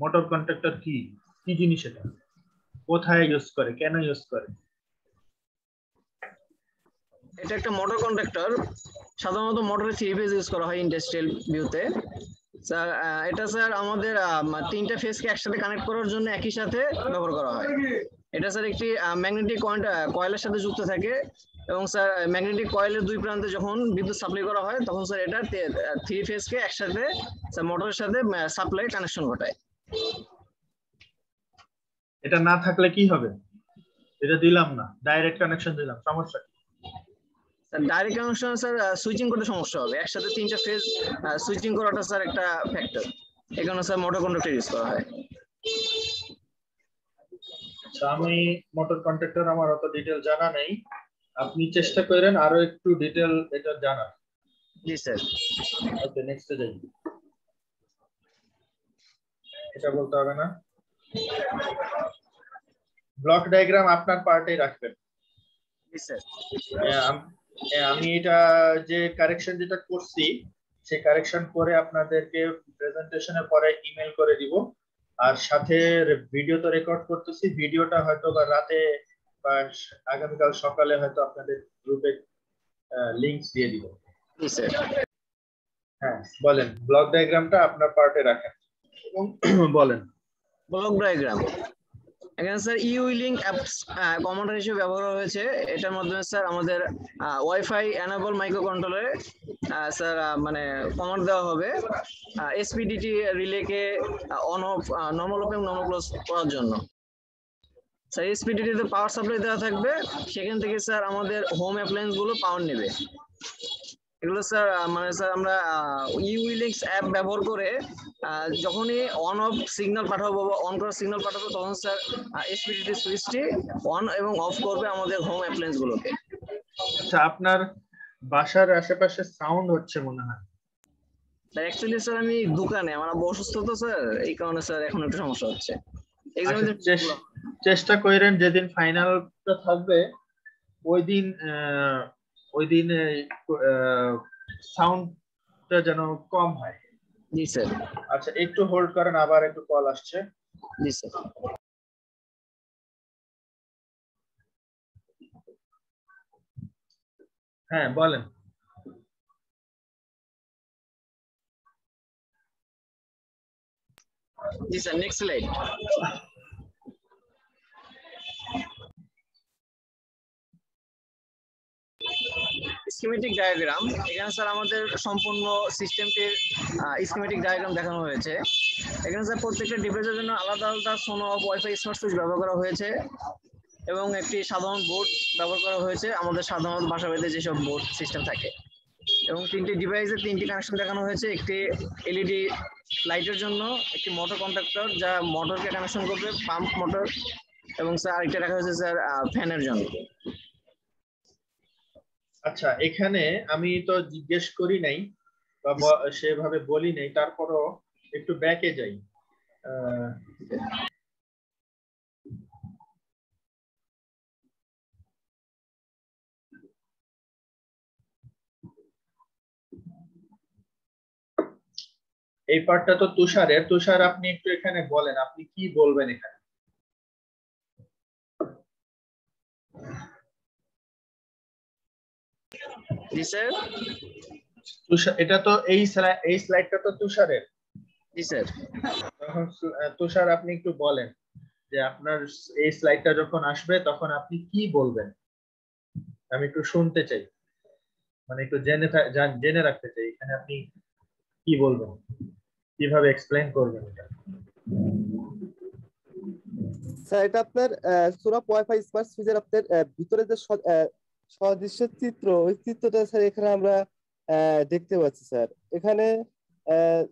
মোটর কন্ট্রাক্টর কি কি জিনিস, এটা কোথায় ইউজ করে, কেন ইউজ করে? এটা একটা মোটর কন্ট্রাক্টর, সাধারণত মোটরে 3 ফেজ ইউজ করা হয় ইন্ডাস্ট্রিয়াল ভিউতে। স্যার এটা স্যার আমাদের 3টা ফেজকে একসাথে কানেক্ট করার জন্য একই সাথে ব্যবহার করা হয়। এটা স্যার একটি ম্যাগনেটিক কয়েলের সাথে যুক্ত থাকে, এবং স্যার ম্যাগনেটিক কয়েলের দুই প্রান্তে যখন বিদ্যুৎ সাপ্লাই করা হয় তখন স্যার এটা 3 ফেজকে একসাথে স্যার মোটরের সাথে সাপ্লাই কানেকশন ঘটায়। এটা না থাকলে কি হবে? এটা দিলাম না, ডাইরেক্ট কানেকশন দিলাম, সমস্যা কি? ডাইরেক্ট কানেকশন স্যার সুইচিং করতে সমস্যা হবে, একসাথে 3টা ফেজ সুইচিং করাটা স্যার একটা ফ্যাক্টর, এই কারণে স্যার মোটর কন্ট্রাক্টর ইউজ করা হয়। আচ্ছা, আমি মোটর কন্ট্রাক্টর, আমার অত ডিটেল জানা নেই, আপনি চেষ্টা করেন আরো একটু ডিটেল এটা জানার। জি স্যার। ওকে, নেক্সটে যাই। এটা বলতে হবে না, ব্লক ডায়াগ্রাম আপনার পার্টেই রাখবেন। জি স্যার। আমি এটা যে কারেকশন যেটা করছি সেই কারেকশন করে আপনাদেরকে প্রেজেন্টেশনের পরে ইমেল করে দিব, আর সাথে ভিডিও তো রেকর্ড করতেছি, ভিডিওটা হয়তো বা রাতে বা আগামীকাল সকালে হয়তো আপনাদের গ্রুপে লিংকস দিয়ে দিব। জি স্যার। হ্যাঁ বলেন, ব্লক ডায়াগ্রামটা আপনার পার্টে রাখেন এবং বলেন। ব্লক ডায়াগ্রাম এখানে স্যার ইউইলিং অ্যাপস কমান্ডার হিসেবে ব্যবহার করা হয়েছে। এটার মাধ্যমে স্যার আমাদের ওয়াইফাই এনাবল মাইক্রো কন্ট্রোলারে স্যার মানে কমান্ড দেওয়া হবে এসপিডিটি রিলেকে on off normal open normal close করার জন্য। স্যার এসপিডিটিতে পাওয়ার সাপ্লাই দেওয়া থাকবে, সেখান থেকে স্যার আমাদের হোম অ্যাপ্লায়েন্স গুলো পাওয়ার নেবে। এগুলো স্যার মানে স্যার আমরা ইউইলিংস অ্যাপ ব্যবহার করে যখনই অন অফ সিগন্যাল পাঠাবো বা অন করার সিগন্যাল পাঠাবো তখন স্যার এসপিডিটি সুইচটি অন এবং অফ করবে আমাদের হোম অ্যাপ্লায়েন্স গুলোকে। আচ্ছা, আপনার বাসার আশেপাশে সাউন্ড হচ্ছে মনে হয়। অ্যাকচুয়ালি স্যার আমি দোকানে, আমার আব্বু অসুস্থ তো স্যার, এই কারণে স্যার এখন একটু সমস্যা হচ্ছে। চেষ্টা করেন যেদিন ফাইনালটা থাকবে ওই দিন সাউন্ডটা যেন কম হয়। জি স্যার। আচ্ছা একটু হোল্ড করেন, আবার একটু কল আসছে। জি স্যার। হ্যাঁ বলেন। জি sir, next slide. Schematic diagram, এখানে স্যার আমাদের সম্পূর্ণ সিস্টেমটির স্কিমেটিক ডায়াগ্রাম দেখানো হয়েছে। এখানে স্যার প্রত্যেকটা ডিভাইসের জন্য আলাদা আলাদা সোনো অফ ওয়াইফাই স্মার্ট সুইচ ব্যবহার করা হয়েছে, এবং একটি সাধারণ বোর্ড ব্যবহার করা হয়েছে আমাদের সাধারণত বাসাবাড়িতে যেসব বোর্ড সিস্টেম থাকে, এবং 3টি ডিভাইসের 3টি কানেকশন দেখানো হয়েছে। একটি এলইডি লাইটের জন্য, একটি মোটর কন্ট্রাক্টর যা মোটরকে কানেকশন করবে, পাম্প মোটর, এবং স্যার আরেকটা রাখা হয়েছে স্যার ফ্যানের জন্য। আচ্ছা, এখানে আমি তো জিজ্ঞেস করি নাই বা সেভাবে বলি নাই, তারপরও একটু ব্যাকে যাই। এই পার্টটা তো তুষারের। তুষার আপনি একটু এখানে বলেন, আপনি কি বলবেন এখানে? জি স্যার। তুষার, এটা তো এই স্লাইডটা তো তুষারের। জি স্যার। তখন তুষার আপনি একটু বলেন যে আপনার এই স্লাইডটা যখন আসবে তখন আপনি কি বলবেন, আমি একটু শুনতে চাই, মানে একটু জেনে রাখতে চাই এখানে আপনি কি বলবেন, কিভাবে এক্সপ্লেইন করবেন এটা। স্যার এটা আপনার সুরা ওয়াইফাই স্মার্ট সুইচের আপনার ভিতরে যে সদৃশ্য চিত্র, ওই চিত্রটা স্যার এখানে আমরা দেখতে পাচ্ছি স্যার। এখানে আহ,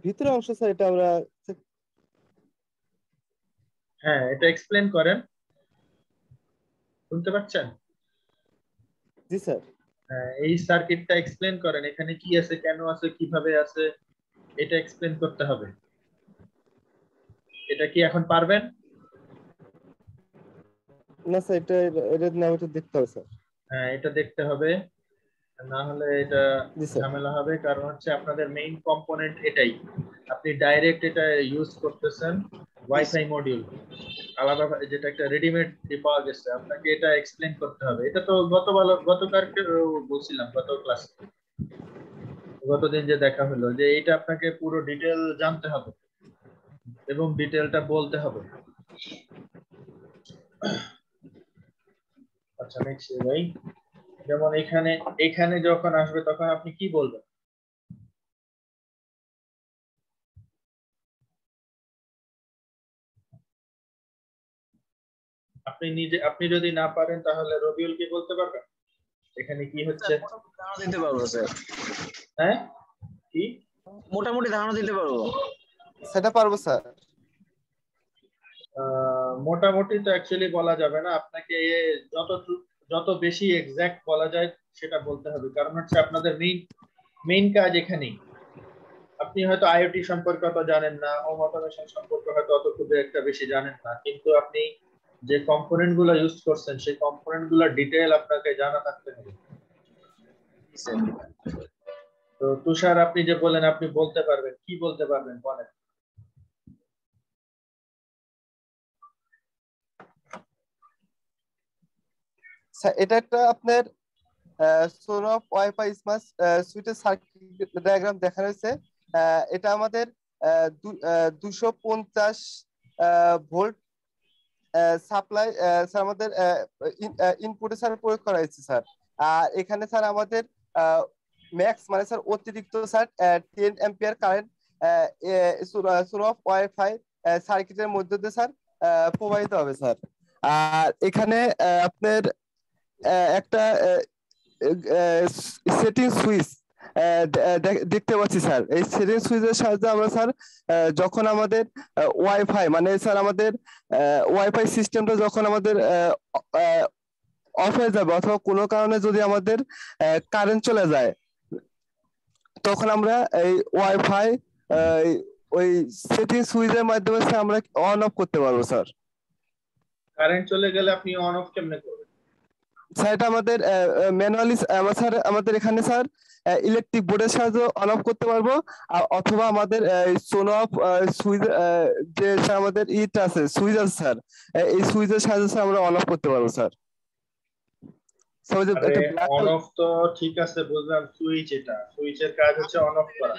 ভিতরে অংশ স্যার এটা আমরা। হ্যাঁ, এটা এক্সপ্লেন করেন, শুনতে পাচ্ছেন? জি স্যার। হ্যাঁ, এই সার্কিটটা এক্সপ্লেন করেন, এখানে কি আছে, কেন আছে, কিভাবে আছে, এটা এক্সপ্লেন করতে হবে। এটা কি এখন পারবেন? না স্যার, এটা এটার নাম একটু দেখতে হবে স্যার। হ্যাঁ, এটা দেখতে হবে, না হলে এটা জি স্যার। ঝামেলা হবে। কারণ হচ্ছে আপনাদের মেইন কম্পোনেন্ট এটাই, আপনি ডাইরেক্ট এটা ইউজ করতেছেন ওয়াইফাই মডিউল আলাদা, যেটা একটা রেডিমেড পাওয়া গেছে, আপনাকে এটা এক্সপ্লেন করতে হবে। এটা তো গতকালকে বলছিলাম, গত ক্লাসে, গতদিন যে দেখা হলো, যে এটা আপনাকে পুরো ডিটেল জানতে হবে এবং ডিটেলটা বলতে হবে। আচ্ছা, নেক্সট ভাই, যেমন এখানে এখানে যখন আসবে তখন আপনি কি বলবেন? আপনি যদি না পারেন তাহলে রবিউল কি বলতে পারবেন এখানে কি হচ্ছে? ধারণা দিতে পারবো স্যার। হ্যাঁ, কি মোটামুটি ধারণা দিতে পারবো। সেটা পারবো স্যার। মোটামুটি তো অ্যাকচুয়ালি বলা যাবে না, আপনাকে যত যত বেশি এক্সাক্ট বলা যায় সেটা বলতে হবে। কারণ হচ্ছে আপনাদের মেইন কাজ এখানেই। আপনি হয়তো আইওটি সম্পর্কে অত জানেন না, হোম অটোমেশন সম্পর্কে হয়তো অত খুব একটা বেশি জানেন না, কিন্তু আপনি যে কম্পোনেন্ট গুলো ইউজ করছেন সেই কম্পোনেন্ট গুলোর ডিটেল আপনাকে জানা থাকতে হবে। তো তুষার, আপনি যে বলেন আপনি বলতে পারবেন, কি বলতে পারবেন বলেন? স্যার এটা একটা আপনার সোনফ ওয়াইফাই স্মার্ট সুইটের সার্কিট ডায়াগ্রাম দেখানো হয়েছে। এটা আমাদের 250 ভোল্ট সাপ্লাই স্যার আমাদের ইনপুটে স্যার প্রয়োগ করা হয়েছে স্যার। আর এখানে স্যার আমাদের ম্যাক্স মানে স্যার অতিরিক্ত স্যার 10 অ্যাম্পিয়ার কারেন্ট সোনফ ওয়াইফাই সার্কিটের মধ্যে দিয়ে স্যার প্রবাহিত হবে স্যার। আর এখানে আপনার একটা সেটিং সুইচ দেখতে পাচ্ছি স্যার। এই সেটিং সুইচের সাহায্যে আমরা স্যার যখন আমাদের ওয়াইফাই মানে স্যার আমাদের ওয়াইফাই সিস্টেমটা যখন আমাদের অফ হয়ে যাবে অথবা কোনো কারণে যদি আমাদের কারেন্ট চলে যায়, তখন আমরা এই ওয়াইফাই ওই সেটিং সুইচের মাধ্যমে স্যার আমরা অন অফ করতে পারবো স্যার। কারেন্ট চলে গেলে আপনি অন অফ কেমনে করবেন? স্যার এটা আমাদের ম্যানুয়ালি স্যার আমাদের এখানে স্যার ইলেকট্রিক বোর্ডের সাহায্যে অন অফ করতে পারবো, অথবা আমাদের সোনো অফ সুইচ যে স্যার আমাদের আছে সুইচ আছে স্যার, এই সুইচের সাহায্যে স্যার আমরা অন অফ করতে পারবো স্যার। আরে, অন অফ তো ঠিক আছে, বুঝলাম, সুইচ, এটা সুইচের কাজ হচ্ছে অন অফ করা,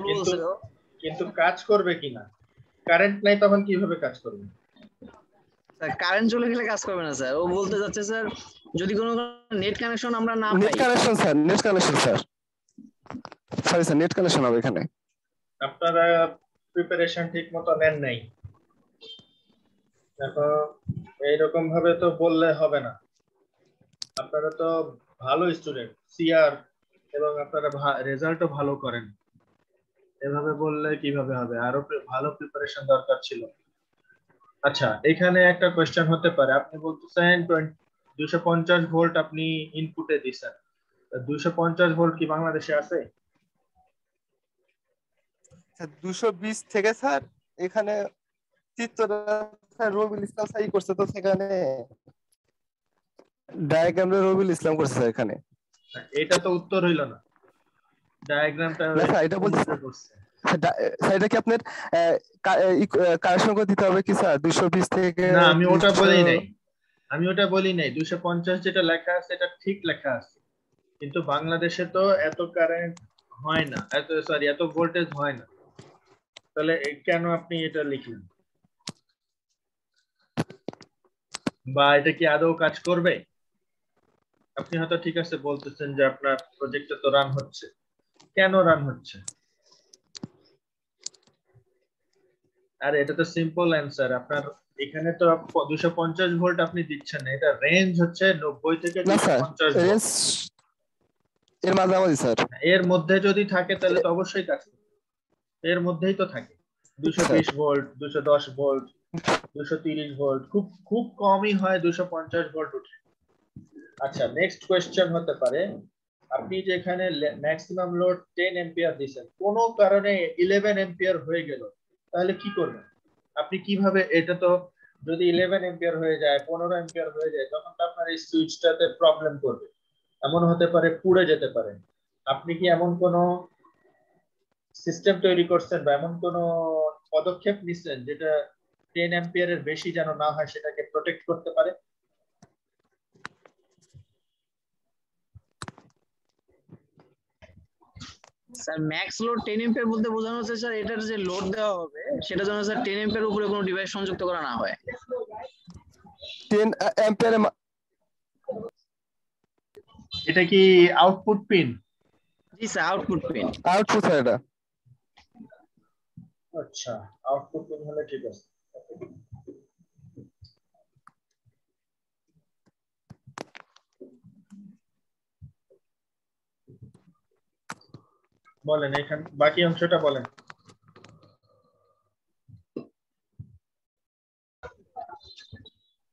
কিন্তু কিন্তু কাজ করবে কিনা? কারেন্ট নাই তখন কিভাবে কাজ করবে? কারেন্ট চলে গেলে কাজ করবে না স্যার। ও বলতে যাচ্ছে স্যার, যদি কোনো নেট কানেকশন আমরা না পাই। Net connection sir, net connection sir, sorry sir, net connection হবে এখানে। আপনারা প্রিপারেশন ঠিক মতো নেন নাই, দেখো এইরকম ভাবে তো বললে হবে না। আপনারা তো ভালো স্টুডেন্ট, সিআর, এবং আপনারা রেজাল্টও ভালো করেন, এভাবে বললে কিভাবে হবে? আরো ভালো প্রিপারেশন দরকার ছিল। আচ্ছা, এখানে একটা কোয়েশ্চেন হতে পারে, আপনি বলতেছেন 250 ভোল্ট আপনি ইনপুটে দিচ্ছেন, 250 ভোল্ট কি বাংলাদেশে আছে? 220 থেকে স্যার এখানে চিত্রটা স্যার রবিউল ইসলাম স্যার করছে তো সেখানে ডায়াগ্রামটা রবিউল ইসলাম করছে স্যার এখানে। এটা তো উত্তর হইল না, ডায়াগ্রামটা না স্যার এটা বলছি করছে। স্যার এটা কি আপনার কারেকশন করে দিতে হবে কি স্যার 220 থেকে? না আমি ওটা বলি নাই, আমি ওটা বলি নাই। 250 যেটা লেখা আছে এটা ঠিক লেখা আছে, কিন্তু বাংলাদেশে তো এত কারেন্ট হয় না, এত ভোল্টেজ হয় না, তাহলে কেন আপনি এটা লিখলেন? বা এটা কি আদৌ কাজ করবে? আপনি হয়তো ঠিক আছে বলতেছেন যে আপনার প্রজেক্টটা তো রান হচ্ছে, কেন রান হচ্ছে? আর এটা তো সিম্পল অ্যান্সার, আপনার এখানে তো 250 ভোল্ট আপনি দিচ্ছেন না, এটা রেঞ্জ হচ্ছে 90 থেকে 250 ভোল্ট। এর মাঝামাঝি স্যার। এর মধ্যে যদি থাকে তাহলে তো অবশ্যই কাজ করবে, এর মধ্যেই তো থাকে 220 ভোল্ট, 210 ভোল্ট, 230 ভোল্ট, খুব খুব কমই হয় 250 ভোল্ট উঠে। আচ্ছা নেক্সট কোশ্চেন হতে পারে, আপনি যে এখানে ম্যাক্সিমাম লোড 10 এম্পিয়ার দিয়েছেন, কোনো কারণে 11 এম্পিয়ার হয়ে গেল, তাহলে কি করবেন আপনি? কিভাবে এটা তো যদি 11 এম্পিয়ার হয়ে যায়, 15 এম্পিয়ার হয়ে যায়, তখন তো আপনার এই সুইচটাতে প্রবলেম করবে, এমন হতে পারে পুড়ে যেতে পারে। আপনি কি এমন কোনো সিস্টেম তৈরি করছেন বা এমন কোনো পদক্ষেপ নিচ্ছেন যেটা 10 এম্পিয়ারের বেশি যেন না হয় সেটাকে প্রোটেক্ট করতে পারে? স্যার ম্যাক্স লোড 10 এম্পিয়ার বলতে বোঝানো হচ্ছে স্যার এটার যে লোড দেওয়া হবে সেটা যেন স্যার 10 এম্পিয়ার উপরে কোনো ডিভাইস সংযুক্ত করা না হয়। 10 অ্যাম্পিয়ার এটা কি আউটপুট পিন? জি sir output pin. Output sir এটা। আচ্ছা আউটপুট পিন হলে ঠিক আছে। বলেন এখান বাকি অংশটা বলেন।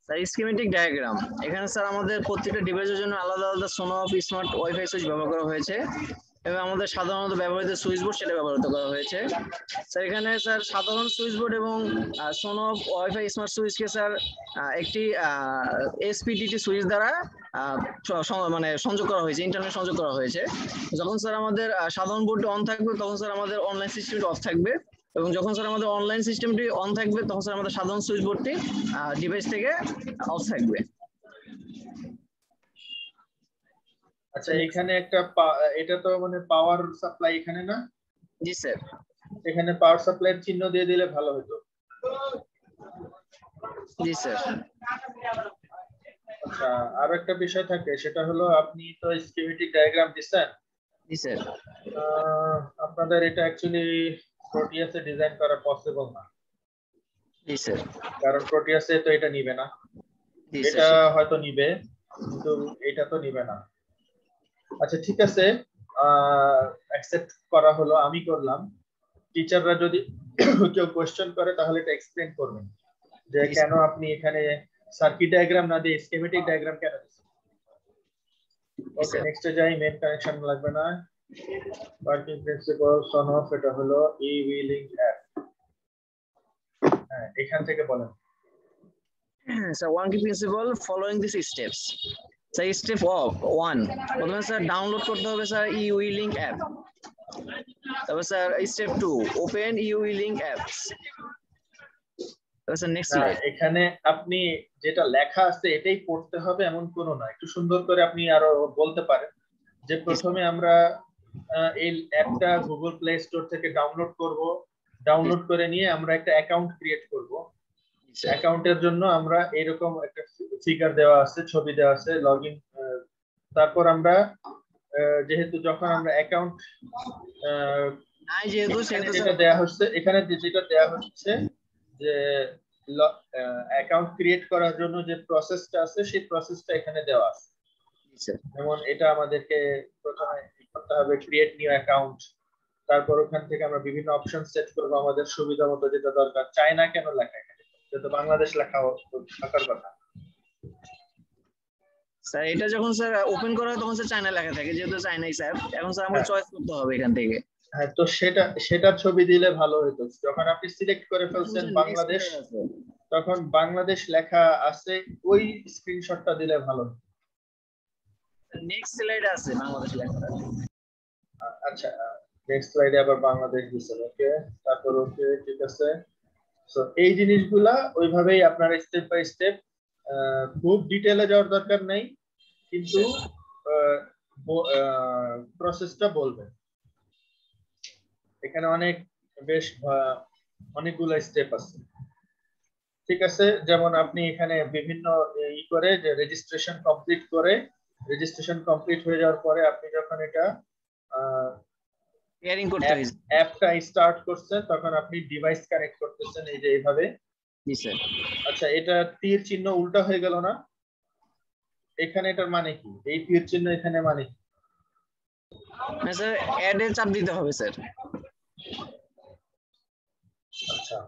স্যার স্কিমেটিক ডায়াগ্রাম, এখানে স্যার আমাদের প্রত্যেকটা ডিভাইসের জন্য আলাদা আলাদা সোনফ স্মার্ট ওয়াইফাই সুইচ ব্যবহার করা হয়েছে এবং আমাদের সাধারণত ব্যবহৃত সুইচ বোর্ড সেটা ব্যবহৃত করা হয়েছে। স্যার এখানে স্যার সাধারণ সুইচ বোর্ড এবং সোনফ ওয়াইফাই স্মার্ট সুইচকে স্যার একটি এসপিডিটি সুইচ দ্বারা মানে সংযোগ করা হয়েছে, ইন্টারনেট সংযোগ করা হয়েছে। যখন স্যার আমাদের সাধারণ বোর্ডটি অন থাকবে তখন স্যার আমাদের অনলাইন সিস্টেমটি অফ থাকবে, এবং যখন স্যার আমাদের অনলাইন সিস্টেমটি অন থাকবে তখন স্যার আমাদের সাধারণ সুইচ বোর্ডটি ডিভাইস থেকে অফ থাকবে। আচ্ছা এখানে একটা এটা তো মানে পাওয়ার সাপ্লাই এখানে না? জি স্যার। এখানে পাওয়ার সাপ্লাইয়ের চিহ্ন দিয়ে দিলে ভালো হতো। জি স্যার। আচ্ছা আরো একটা বিষয় থাকে, সেটা হলো আপনি তো স্কিমেটিক ডায়াগ্রাম দিচ্ছেন। জি স্যার। আপনাদের এটা অ্যাকচুয়ালি প্রোটিয়াসে ডিজাইন করা পসিবল না। জি স্যার। কারণ প্রোটিয়াসে তো এটা নিবে না, এটা হয়তো নিবে কিন্তু এটা তো নিবে না। আচ্ছা ঠিক আছে, অ্যাকসেপ্ট করা হলো, আমি করলাম। টিচাররা যদি কেউ কোশ্চেন করে তাহলে এটা এক্সপ্লেইন করবেন যে কেন আপনি এখানে সার্কিট ডায়াগ্রাম না দিয়ে স্কিমেটিক ডায়াগ্রাম কেন দিচ্ছেন। ওকে নেক্সটে যাই, মেন কানেকশন লাগবে না। ওয়ার্কিং প্রিন্সিপাল সন অফ, এটা হলো ইভি লিংক অ্যাপ। হ্যাঁ এখান থেকে বলেন। Sir working principal following this steps. Sir step 1, প্রথমে স্যার ডাউনলোড করতে হবে স্যার ইউই লিংক অ্যাপ। তারপর sir step 2, open UE link apps. Sir next slide. এখানে আপনি যেটা লেখা আছে এটাই পড়তে হবে এমন কোনো না, একটু সুন্দর করে আপনি আরো বলতে পারেন যে প্রথমে আমরা এই অ্যাপটা গুগল প্লে স্টোর থেকে ডাউনলোড করব, ডাউনলোড করে নিয়ে আমরা একটা অ্যাকাউন্ট ক্রিয়েট করব। অ্যাকাউন্টের জন্য আমরা এরকম একটা ফিগার দেওয়া আছে, ছবি দেওয়া আছে, লগইন। তারপর আমরা যেহেতু যখন আমরা অ্যাকাউন্ট যেটা দেওয়া হচ্ছে এখানে যেটা দেওয়া হচ্ছে যে অ্যাকাউন্ট ক্রিয়েট করার জন্য যে প্রসেসটা আছে সেই প্রসেসটা এখানে দেওয়া আছে। যেমন এটা আমাদেরকে প্রথমে করতে হবে ক্রিয়েট নিউ অ্যাকাউন্ট, তারপর ওখান থেকে আমরা বিভিন্ন অপশন সেট করব আমাদের সুবিধা মতো যেটা দরকার। চায়না কেন লেখা এখানে, যেহেতু বাংলাদেশ লেখা থাকার কথা। স্যার এটা যখন স্যার ওপেন করা হয় তখন স্যার চায়না লেখা থাকে, যেহেতু চায়নাই স্যার, এখন স্যার আমাদের চয়েস করতে হবে এখান থেকে। হ্যাঁ তো সেটা ছবি দিলে ভালো হতো। যখন আপনি সিলেক্ট করে ফেলছেন বাংলাদেশ, তখন বাংলাদেশ লেখা আছে ওই স্ক্রিনশটটা দিলে ভালো হতো। নেক্সট স্লাইডে আছে বাংলাদেশ লেখা। আচ্ছা, নেক্সট স্লাইডে আবার বাংলাদেশ দিচ্ছেন। ওকে, তারপর ওকে, ঠিক আছে। সো এই জিনিসগুলা ওইভাবেই আপনারা স্টেপ বাই স্টেপ, খুব ডিটেইলে যাওয়ার দরকার নেই, কিন্তু প্রসেসটা বলবেন। এখানে অনেকগুলো স্টেপ আছে, ঠিক আছে। যেমন আপনি এখানে বিভিন্ন করে যে রেজিস্ট্রেশন কমপ্লিট হয়ে যাওয়ার পরে আপনি যখন এটা পেয়ারিং করতে হইছে, অ্যাপটা স্টার্ট করছেন, তখন আপনি ডিভাইস কানেক্ট করতেছেন এই যে এইভাবে। জি স্যার। আচ্ছা, এটা তীর চিহ্ন উল্টা হয়ে গেল না? এখানে এটার মানে কি? এই তীর চিহ্ন এখানে মানে কি? না স্যার, অ্যাড এ চাপ দিতে হবে স্যার। আচ্ছা,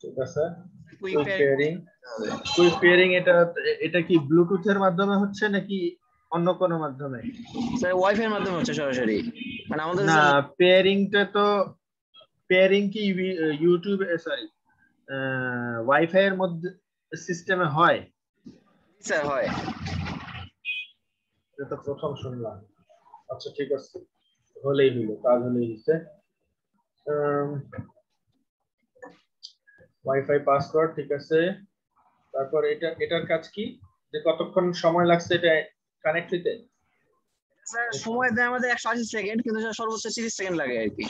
ঠিক আছে। কুইক কুইক পেয়ারিং এটা কি ব্লুটুথের মাধ্যমে হচ্ছে নাকি অন্য কোনো মাধ্যমে? স্যার ওয়াইফাই এর মাধ্যমে হচ্ছে সরাসরি, মানে আমাদের না, পেয়ারিং কি ইউটিউবে, সরি, ওয়াইফাই এর মধ্যে সিস্টেমে হয়? স্যার হয়। এটা তো প্রথম শুনলাম। আচ্ছা, ঠিক আছে, হলেই হলো, কাজ হলেই হচ্ছে। ওয়াইফাই পাসওয়ার্ড, ঠিক আছে। তারপর এটার কাজ কি, যে কতক্ষণ সময় লাগছে এটা কানেক্ট হইতে? স্যার সময় দেয় আমাদের 180 সেকেন্ড, কিন্তু স্যার সর্বোচ্চ 30 সেকেন্ড লাগে আর কি,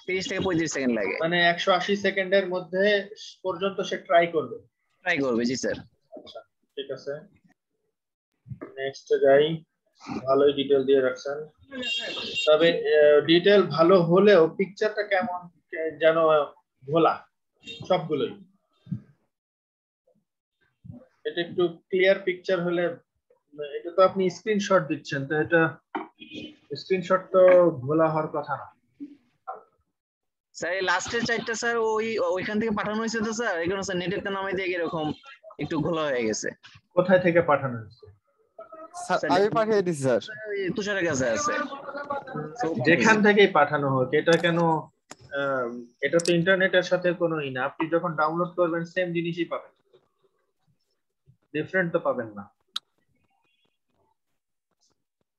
30 থেকে 35 সেকেন্ড লাগে। মানে 180 সেকেন্ডের মধ্যে পর্যন্ত সে ট্রাই করবে। জি স্যার। আচ্ছা, ঠিক আছে, নেক্সট যাই। ভালোই ডিটেইল দিয়ে রাখছেন, তবে ডিটেইল ভালো হলেও পিকচারটা কেমন যেন ঘোলা সবগুলোই। এটা একটু ক্লিয়ার পিকচার হলে, এটা তো আপনি স্ক্রিনশট দিচ্ছেন, তো এটা স্ক্রিনশট তো ঘোলা হওয়ার কথা না স্যার। এই লাস্টের চারটা স্যার ওইখান থেকে পাঠানো হয়েছে তো স্যার, এখানে স্যার নেটের নামাই দিয়ে এরকম একটু ঘোলা হয়ে গেছে। কোথায় থেকে পাঠানো হয়েছে? স্যার আমি পাঠিয়ে দিছি স্যার। তুষারের কাছে আছে। যেখান থেকেই পাঠানো হোক, এটা কেন, এটা তো ইন্টারনেটের সাথে কোনো ই না। আপনি যখন ডাউনলোড করবেন সেম জিনিসই পাবেন, ডিফারেন্ট তো পাবেন না।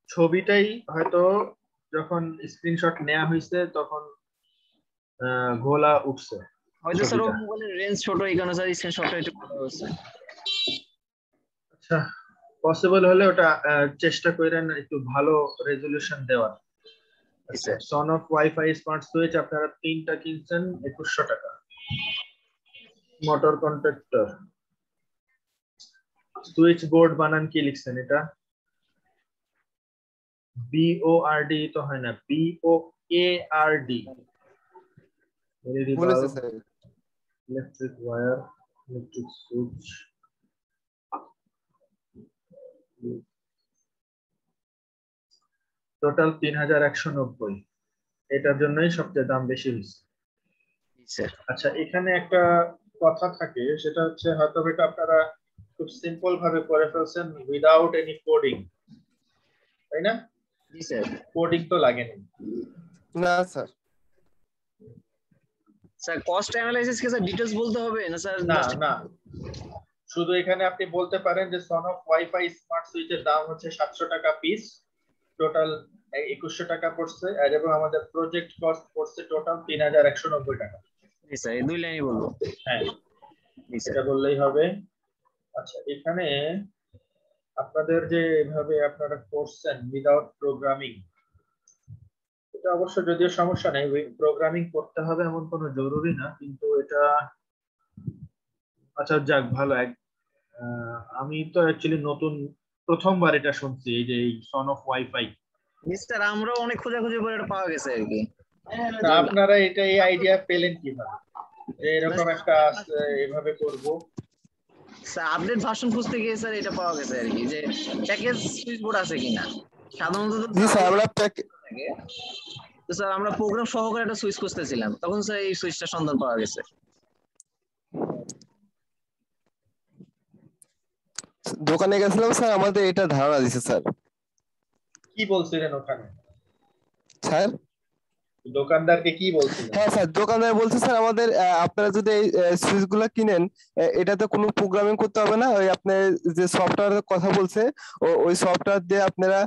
ছবিটাই হয়তো যখন স্ক্রিনশট নেওয়া হয়েছে তখন ঘোলা উঠছে হয়তো স্যার মোবাইলের রেঞ্জ ছোট, এই কারণে স্যার স্ক্রিনশটটা একটু বড় হচ্ছে। আচ্ছা, পসিবল হলে ওটা চেষ্টা করেন একটু ভালো রেজোলিউশন দেওয়ার। Son of wifi smart switch আপনারা 3টা কিনছেন 2100 টাকা। মোটর কন্ট্রাক্টর সুইচ বোর্ড বানান কি লিখছেন? এটা BORD তো হয় না, BOARD। বলেছে sir. Electric wire, electric switch, total 3190। এটার জন্যই সবচেয়ে দাম বেশি হয়েছে। আচ্ছা, এখানে একটা কথা থাকে, সেটা হচ্ছে হয়তো এটা আপনারা খুব সিম্পল ভাবে করে ফেলছেন উইদাউট এনি কোডিং, তাই না? জি স্যার। কোডিং তো লাগেনি না স্যার। স্যার কস্ট অ্যানালাইসিস কে স্যার ডিটেইলস বলতে হবে না স্যার? না, শুধু এখানে আপনি বলতে পারেন যে সন অফ ওয়াইফাই স্মার্ট সুইচের দাম হচ্ছে 700 টাকা পিস, টোটাল 2100 টাকা পড়ছে, আর এবং আমাদের প্রজেক্ট কস্ট পড়ছে টোটাল 3190 টাকা। জি স্যার, এই দুই লাইনই বলবো। হ্যাঁ, এটা বললেই হবে। আচ্ছা, এখানে আপনাদের যে এভাবে আপনারা করছেন উইদাউট প্রোগ্রামিং, এটা অবশ্য যদিও সমস্যা নেই, প্রোগ্রামিং করতে হবে এমন কোনো জরুরি না, কিন্তু এটা আচ্ছা যাক ভালো। আমি তো অ্যাকচুয়ালি নতুন প্রথমবার এটা শুনছি, এই যে সন অফ ওয়াইফাই। স্যার আমরাও অনেক খোঁজাখুঁজি করে এটা পাওয়া গেছে আর কি। আপনারা এটা এই আইডিয়া পেলেন কিভাবে যে এরকম একটা এভাবে করব? স্যার আপডেট ভার্সন খুঁজতে গিয়ে স্যার এটা পাওয়া গেছে আর কি, যে প্যাকেজ সুইচ বোর্ড আছে কিনা। সাধারণত জি স্যার আমরা তো স্যার আমরা প্রোগ্রাম সহকারে একটা সুইচ খুঁজতেছিলাম, তখন স্যার এই সুইচটা সন্ধান পাওয়া গেছে। দোকানে গেছিলাম স্যার, আমাদের এটা ধারণা দিছে স্যার। কি বলছিলেন ওখানে স্যার? দোকানদারকে কি বলছিলেন? হ্যাঁ স্যার, দোকানদার বলছে স্যার আমাদের আপনারা যদি এই সুইচ গুলা কিনেন, এটাতে কোনো প্রোগ্রামিং করতে হবে না, ওই আপনার যে সফটওয়্যারের কথা বলছে ওই সফটওয়্যার দিয়ে আপনারা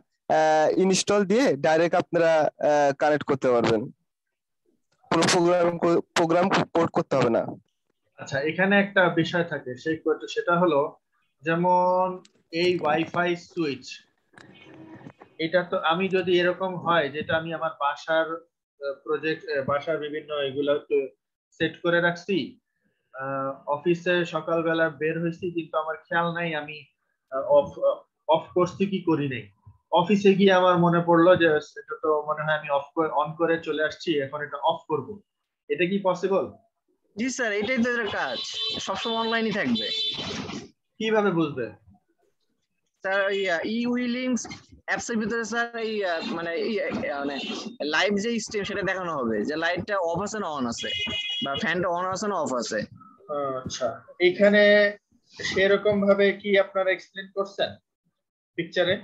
ইনস্টল দিয়ে ডাইরেক্ট আপনারা কানেক্ট করতে পারবেন, কোনো প্রোগ্রাম কোড করতে হবে না। আচ্ছা, এখানে একটা বিষয় থাকে, সেটা হলো যেমন এই ওয়াইফাই সুইচ, এটা তো আমি যদি এরকম হয় যেটা আমি আমার বাসার প্রজেক্ট, বাসার বিভিন্ন এগুলো সেট করে রাখছি, অফিসে সকালবেলা বের হয়েছি কিন্তু আমার খেয়াল নাই আমি অফ অফ করছি কি করি নাই, অফিসে গিয়ে আমার মনে পড়লো যে এটা তো মনে হয় আমি অন করে চলে আসছি, এখন এটা অফ করব, এটা কি পসিবল? জি স্যার, এটাই তো এদের কাজ, সবসময় অনলাইনই থাকবে। কিভাবে বুঝবে? স্যার ওই ই উইলিংস অ্যাপস এর ভিতরে স্যার এই মানে মানে লাইভ যে স্ট্রিম সেটা দেখানো হবে যে লাইটটা অফ আছে না অন আছে, বা ফ্যানটা অন আছে না অফ আছে। আচ্ছা, এখানে সেরকম ভাবে কি আপনারা এক্সপ্লেন করছেন পিকচারে?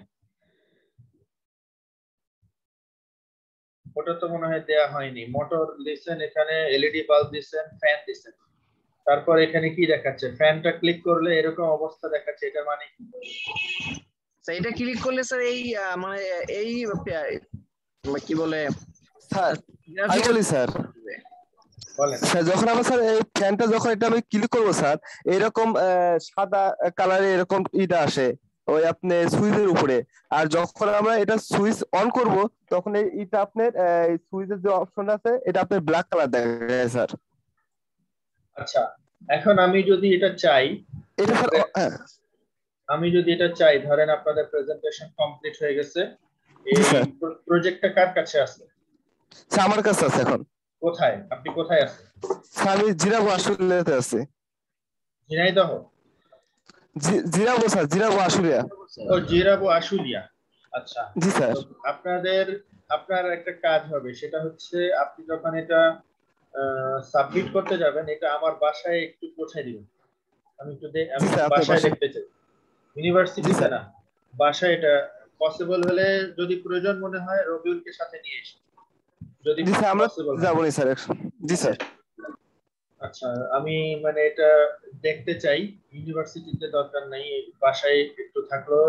ওটা তো মনে হয় দেয়া হয়নি। মোটর দিছেন, এখানে এলইডি বাল্ব দিছেন, ফ্যান দিছেন, তারপর এখানে কি দেখাচ্ছে? ফ্যানটা ক্লিক করলে এরকম অবস্থা দেখাচ্ছে, এটা মানে কি? স্যার এটা ক্লিক করলে স্যার এই মানে এই কি বলে স্যার আমি বলি স্যার, বলেন। স্যার যখন আমরা স্যার এই ফ্যানটা যখন এটা আমি ক্লিক করবো স্যার, এরকম সাদা কালারে এরকম ইটা আসে ওই আপনার সুইচের উপরে। আর যখন আমরা এটা সুইচ অন করব তখন এইটা আপনার সুইচের যে অপশন আছে এটা আপনার ব্ল্যাক কালার দেখা যায় স্যার। আচ্ছা, এখন আমি যদি এটা চাই, এটা স্যার আমি যদি এটা চাই, ধরেন আপনাদের প্রেজেন্টেশন কমপ্লিট হয়ে গেছে, জি এই স্যার, প্রজেক্টটা কার কাছে আছে? স্যার আমার কাছে আছে এখন। কোথায়? আপনি কোথায় আছেন? স্যার আমি জিরাবো আশুলিয়াতে আছি। ঝিনাইদহ? জিরাবো স্যার, জিরাবো আশুলিয়া। ও, জিরাবো আশুলিয়া। আচ্ছা, জি স্যার। তো আপনার একটা কাজ হবে, সেটা হচ্ছে আপনি যখন এটা সাবমিট করতে যাবেন, এটা আমার বাসায় একটু পৌঁছে দিবেন। জি আমি স্যার, আপনার বাসায় বাসায়। দেখতে চাই, জি ইউনিভার্সিটিতে স্যার। না, বাসায়। এটা পসিবল হলে, যদি প্রয়োজন মনে হয়, রবিউলকে সাথে নিয়ে এসে, যদি জি স্যার আমরা পসিবল হয়। যাবো নি স্যার। জি স্যার। আচ্ছা, আমি মানে এটা দেখতে চাই, ইউনিভার্সিটিতে দরকার নাই, এই বাসায় একটু থাকলেও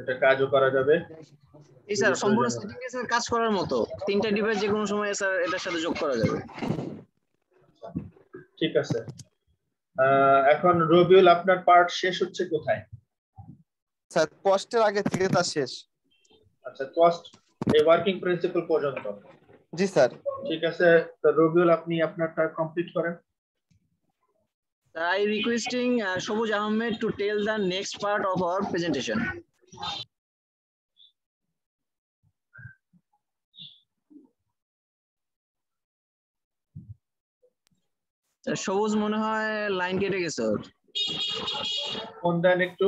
এটা কাজও করা যাবে এই যদি স্যার সম্পূর্ণ প্রয়োজন হয়। সেটিং এ স্যার কাজ করার মতো, তিনটা ডিভাইস যে কোনো সময় স্যার এটার সাথে যোগ করা যাবে। আচ্ছা, ঠিক আছে। এখন রবিউল, আপনার পার্ট শেষ হচ্ছে কোথায়? স্যার কষ্টের আগে থেকে তা শেষ। আচ্ছা, কস্ট এই ওয়ার্কিং প্রিন্সিপাল পর্যন্ত। জি স্যার। ঠিক আছে, তো রবিউল আপনি আপনারটা কমপ্লিট করেন। I requesting Shobuj Ahmed to tell the next part of our presentation. সবুজ মনে হয় লাইন কেটে গেছে ওর। ফোন দেন একটু।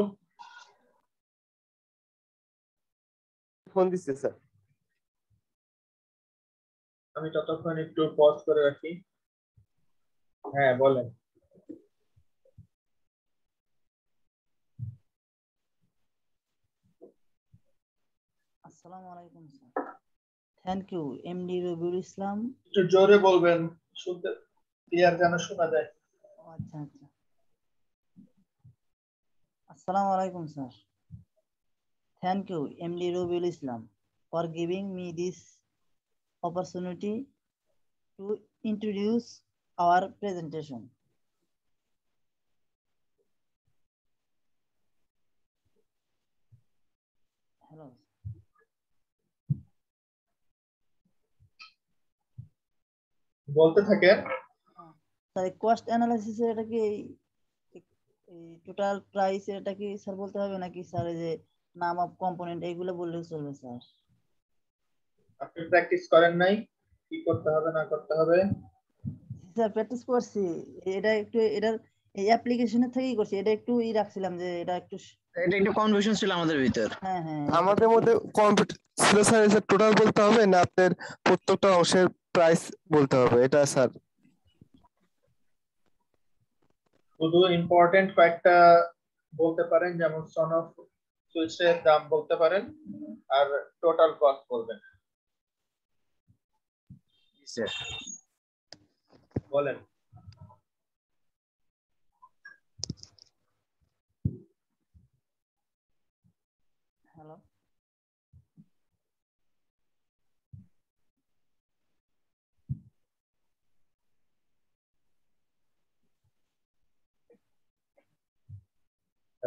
ফোন দিচ্ছে স্যার। আমি ততক্ষণ একটু পজ করে রাখি। হ্যাঁ, বলেন। আসসালামু আলাইকুম sir. Thank you MD Rabiul Islam. একটু জোরে বলবেন, শুনতে ক্লিয়ার যেন শোনা যায়। আচ্ছা আচ্ছা। আসসালামু আলাইকুম sir. Thank you MD Rabiul Islam for giving me this opportunity to introduce our presentation. Hello. বলতে থাকেন। স্যার কস্ট অ্যানালাইসিস এটা কি টোটাল প্রাইস এটা কি স্যার বলতে হবে নাকি স্যার এই যে নাম অফ কম্পোনেন্ট এইগুলো বললেও চলবে স্যার? আপনি প্র্যাকটিস করেন নাই, কি করতে হবে না করতে হবে? স্যার প্র্যাকটিস করছি, এটা একটু এটার এই অ্যাপ্লিকেশনের থেকেই করছি, এটা একটু রাখছিলাম যে এটা একটু এটা একটু কনফিউশন ছিল আমাদের ভিতর। হ্যাঁ হ্যাঁ আমাদের মধ্যে কম্পিউটার ছিল স্যার, এই টোটাল বলতে হবে না আপনার প্রত্যেকটা অংশের প্রাইস বলতে হবে এটা স্যার? শুধু ইম্পর্টেন্ট কয়েকটা বলতে পারেন, যেমন সন অফ সুইচের দাম বলতে পারেন, আর টোটাল কস্ট বলবেন। বলেন। হ্যালো।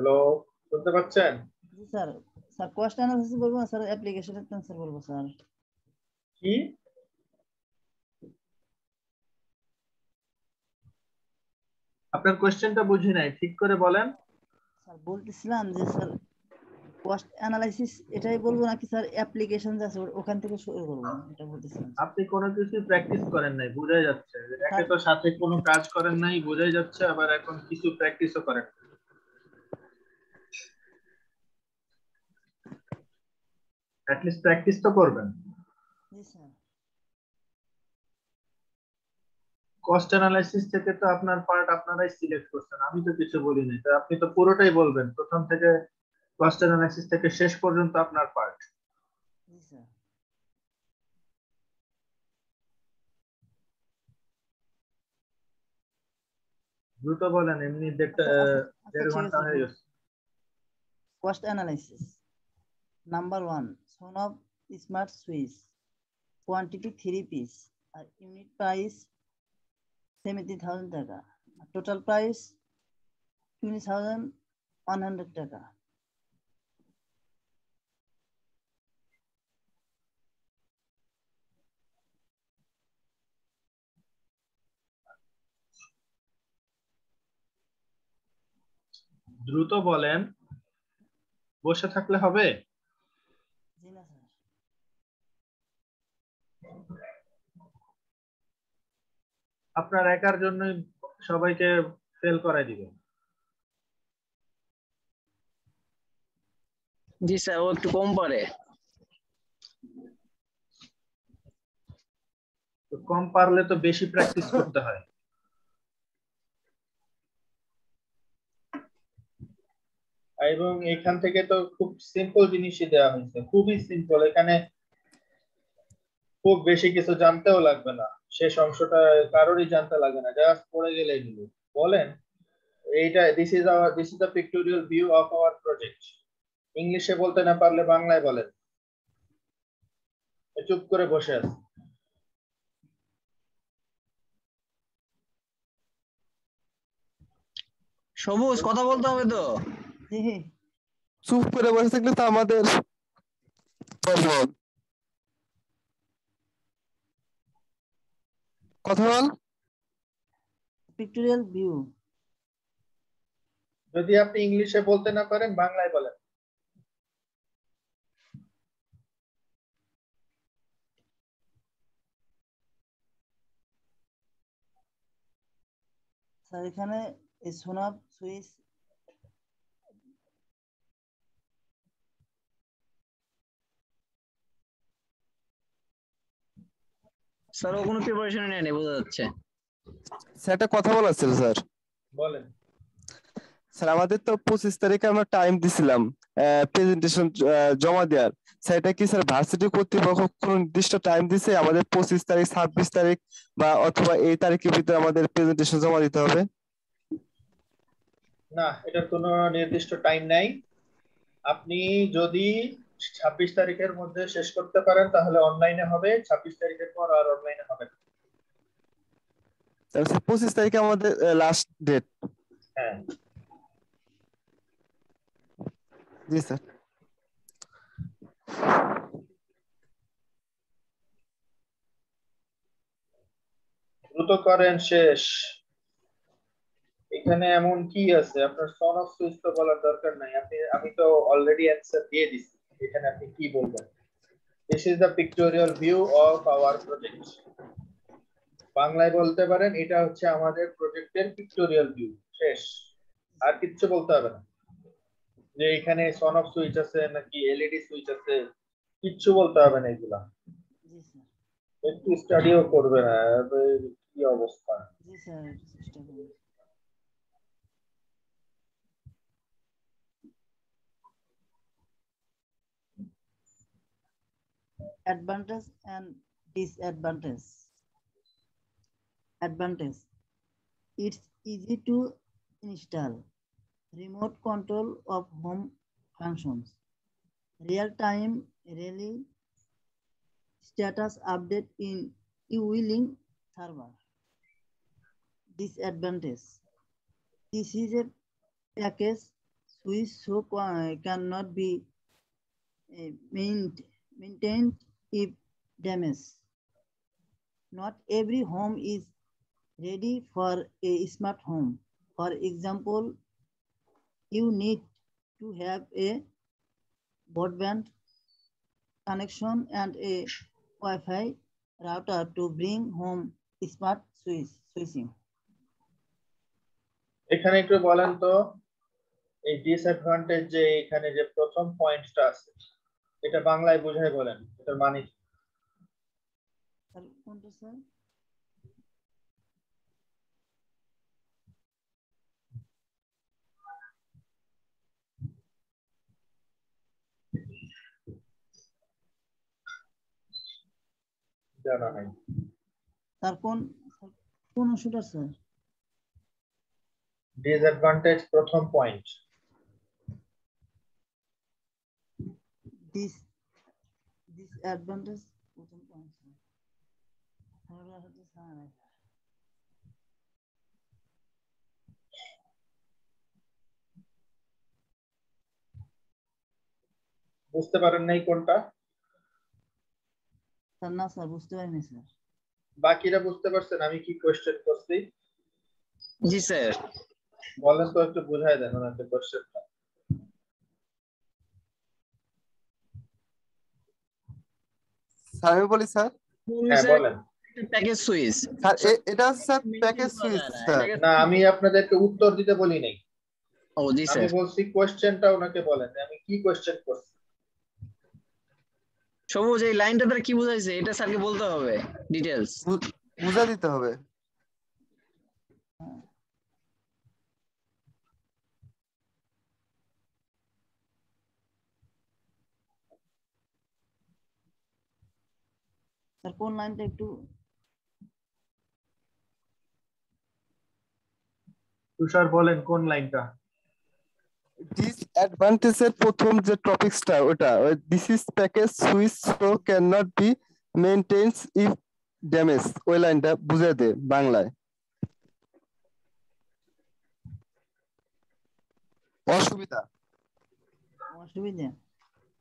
হ্যালো, শুনতে পাচ্ছেন? জি স্যার। স্যার কস্ট অ্যানালাইসিস বলবো না স্যার, অ্যাপ্লিকেশনের ট্রান্সফার বলবো স্যার। কি আপনার কোশ্চেনটা বুঝি নাই, ঠিক করে বলেন। স্যার বলতেছিলাম যে স্যার কস্ট অ্যানালাইসিস এটাই বলবো নাকি স্যার অ্যাপ্লিকেশন আছে ওখান থেকে শুরু করবো, এটা বলতেছিলাম স্যার। আপনি কোনো কিছু প্র্যাকটিস করেন নাই, বোঝাই যাচ্ছে। একে তো সাথে কোনো কাজ করেন নাই, বোঝাই যাচ্ছে, আবার এখন কিছু প্র্যাকটিসও করেন। অ্যাটলিস্ট প্র্যাকটিস তো করবেন। জি স্যার। কস্ট অ্যানালাইসিস থেকে তো আপনার পার্ট আপনারাই সিলেক্ট করছেন, আমি তো কিছু বলি নাই। তো আপনি তো পুরোটাই বলবেন, প্রথম থেকে কস্ট অ্যানালাইসিস থেকে শেষ পর্যন্ত আপনার পার্ট। জি স্যার। দ্রুত বলেন, এমনি আচ্ছা আচ্ছা আচ্ছা, দেড় ঠিক ঘন্টা আছে। হয়ে গেছে। Cost analysis number 1, Sonoff smart switch, quantity 3 piece, আর ইউনিট প্রাইস 70,000 টাকা, টোটাল প্রাইস 20,100 টাকা। দ্রুত বলেন, বসে থাকলে হবে? জি না স্যার। আপনার একার জন্যই সবাইকে ফেল করাই দিবেন। জি স্যার, ও একটু কম পারে। তো কম পারলে তো বেশি প্র্যাকটিস করতে হয়। এবং এখান থেকে তো খুব সিম্পল জিনিসই দেওয়া হয়েছে, খুবই সিম্পল। এখানে খুব বেশি কিছু জানতেও লাগবে না, শেষ অংশটা কারোরই জানতে লাগে না, জাস্ট পড়ে গেলেই হলো। বলেন, এইটা this is the pictorial view of our project. ইংলিশে বলতে না পারলে বাংলায় বলেন। চুপ করে বসে আছে। সবুজ, কথা বলতে হবে তো। জি। চুপ করে বসে থাকলে তো আমাদের কথা বল। Pictorial view. যদি আপনি ইংলিশে বলতে না পারেন, বাংলায় বলেন। স্যার এখানে এই সোনব সুইচ স্যার ও কোনো প্রিপারেশন নেয়নি, বোঝা যাচ্ছে। স্যার একটা কথা বলার ছিল স্যার। বলেন। স্যার আমাদের তো 25 তারিখে আমরা টাইম দিছিলাম প্রেজেন্টেশন জমা দেওয়ার। স্যার এটা কি স্যার ভার্সিটি কর্তৃপক্ষ কোনো নির্দিষ্ট টাইম দিছে আমাদের 25 তারিখ, 26 তারিখ বা অথবা এই তারিখের ভিতরে আমাদের প্রেজেন্টেশন জমা দিতে হবে? না, এটার কোনো নির্দিষ্ট টাইম নাই। আপনি যদি 26 তারিখের মধ্যে শেষ করতে পারেন তাহলে অনলাইনে হবে, 26 তারিখের পর আর অনলাইনে হবে না। স্যার 25 তারিখে আমাদের লাস্ট ডেট। হ্যাঁ। জি স্যার। দ্রুত করেন, শেষ। এখানে এমন কি আছে? আপনার সন অফ সুইচ তো বলার দরকার নাই, আমি তো অলরেডি অ্যান্সার দিয়ে দিছি। এখানে আপনি কি বলবেন? This is the pictorial view of our project. বাংলায় বলতে পারেন, এটা হচ্ছে আমাদের প্রজেক্টের পিক্টোরিয়াল ভিউ। শেষ। আর কিচ্ছু বলতে হবে না যে এখানে সন অফ সুইচ আছে নাকি এলইডি সুইচ আছে, কিচ্ছু বলতে হবে না এগুলা। জি স্যার। একটু স্টাডিও করবে না, কি অবস্থা। জি স্যার, চেষ্টা করব। Advantage and disadvantage. Advantage: it's easy to install, remote control of home functions, real-time rally status update in e-wheeling server. Disadvantage: this is a package Swiss so cannot be maintained if damaged. Not every home is ready for a smart home. For example, you need to have a broadband connection and a Wi-Fi router to bring home smart switching. এখানে একটু বলেন তো এই disadvantage যে এখানে যে প্রথম পয়েন্টটা আছে এটা বাংলায় বুঝাই বলেন এটার মানে কি? স্যার কোনটা স্যার? জানা নাই স্যার কোন অংশটা স্যার? ডিসঅ্যাডভান্টেজ প্রথম পয়েন্ট disadvantage প্রথম পয়েন্ট স্যার। বুঝতে পারেন নাই কোনটা? স্যার না স্যার বুঝতে পারিনি স্যার। বাকিরা বুঝতে পারছেন আমি কি কোশ্চেন করছি? জি স্যার। বলেন তো একটু বুঝাই দেন ওনাকে কোশ্চেনটা। স্যার আমি বলি স্যার। হ্যাঁ বলেন। প্যাকেজ সুইচ স্যার এটা স্যার প্যাকেজ সুইচ স্যার। না আমি আপনাদেরকে উত্তর দিতে বলি নাই। ও জি স্যার। আমি বলছি কোশ্চেনটা ওনাকে বলেন আমি কি কোশ্চেন করছি। সবুজ এই লাইনটা দ্বারা কি বোঝাইছে এটা স্যারকে বলতে হবে ডিটেইলস বুঝা দিতে হবে। স্যার কোন লাইনটা একটু তুষার বলেন কোন লাইনটা? ডিসঅ্যাডভান্টেজের প্রথম যে টপিকসটা ওটা this is package switch so can not be maintains if damage ওই লাইনটা বুঝাই দে বাংলায়। অসুবিধা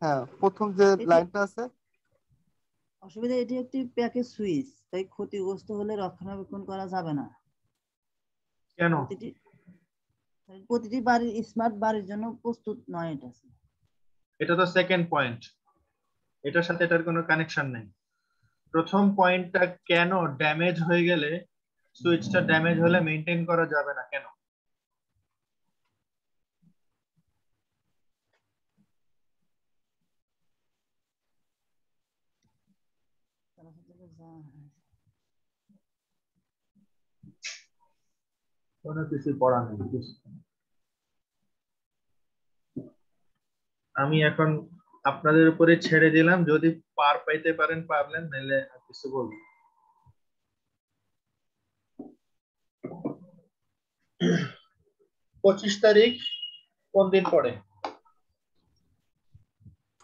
হ্যাঁ প্রথম যে লাইনটা আছে অসুবিধা এটি একটি প্যাকেজ সুইচ তাই ক্ষতিগ্রস্ত হলে রক্ষণাবেক্ষণ করা যাবে না। কেন? প্রতিটি বাড়ির স্মার্ট বাড়ির জন্য প্রস্তুত নয় এটা। এটা তো সেকেন্ড পয়েন্ট, এটার সাথে এটার কোনো কানেকশন নেই। প্রথম পয়েন্টটা কেন ড্যামেজ হয়ে গেলে সুইচটা ড্যামেজ হলে মেইনটেইন করা যাবে না কেন? কোনো কিছু পড়া নেই। আমি এখন আপনাদের উপরে ছেড়ে দিলাম, যদি পার পাইতে পারেন পারলেন, নাহলে আর কিছু বলবো। 25 তারিখ কোন দিন পড়ে?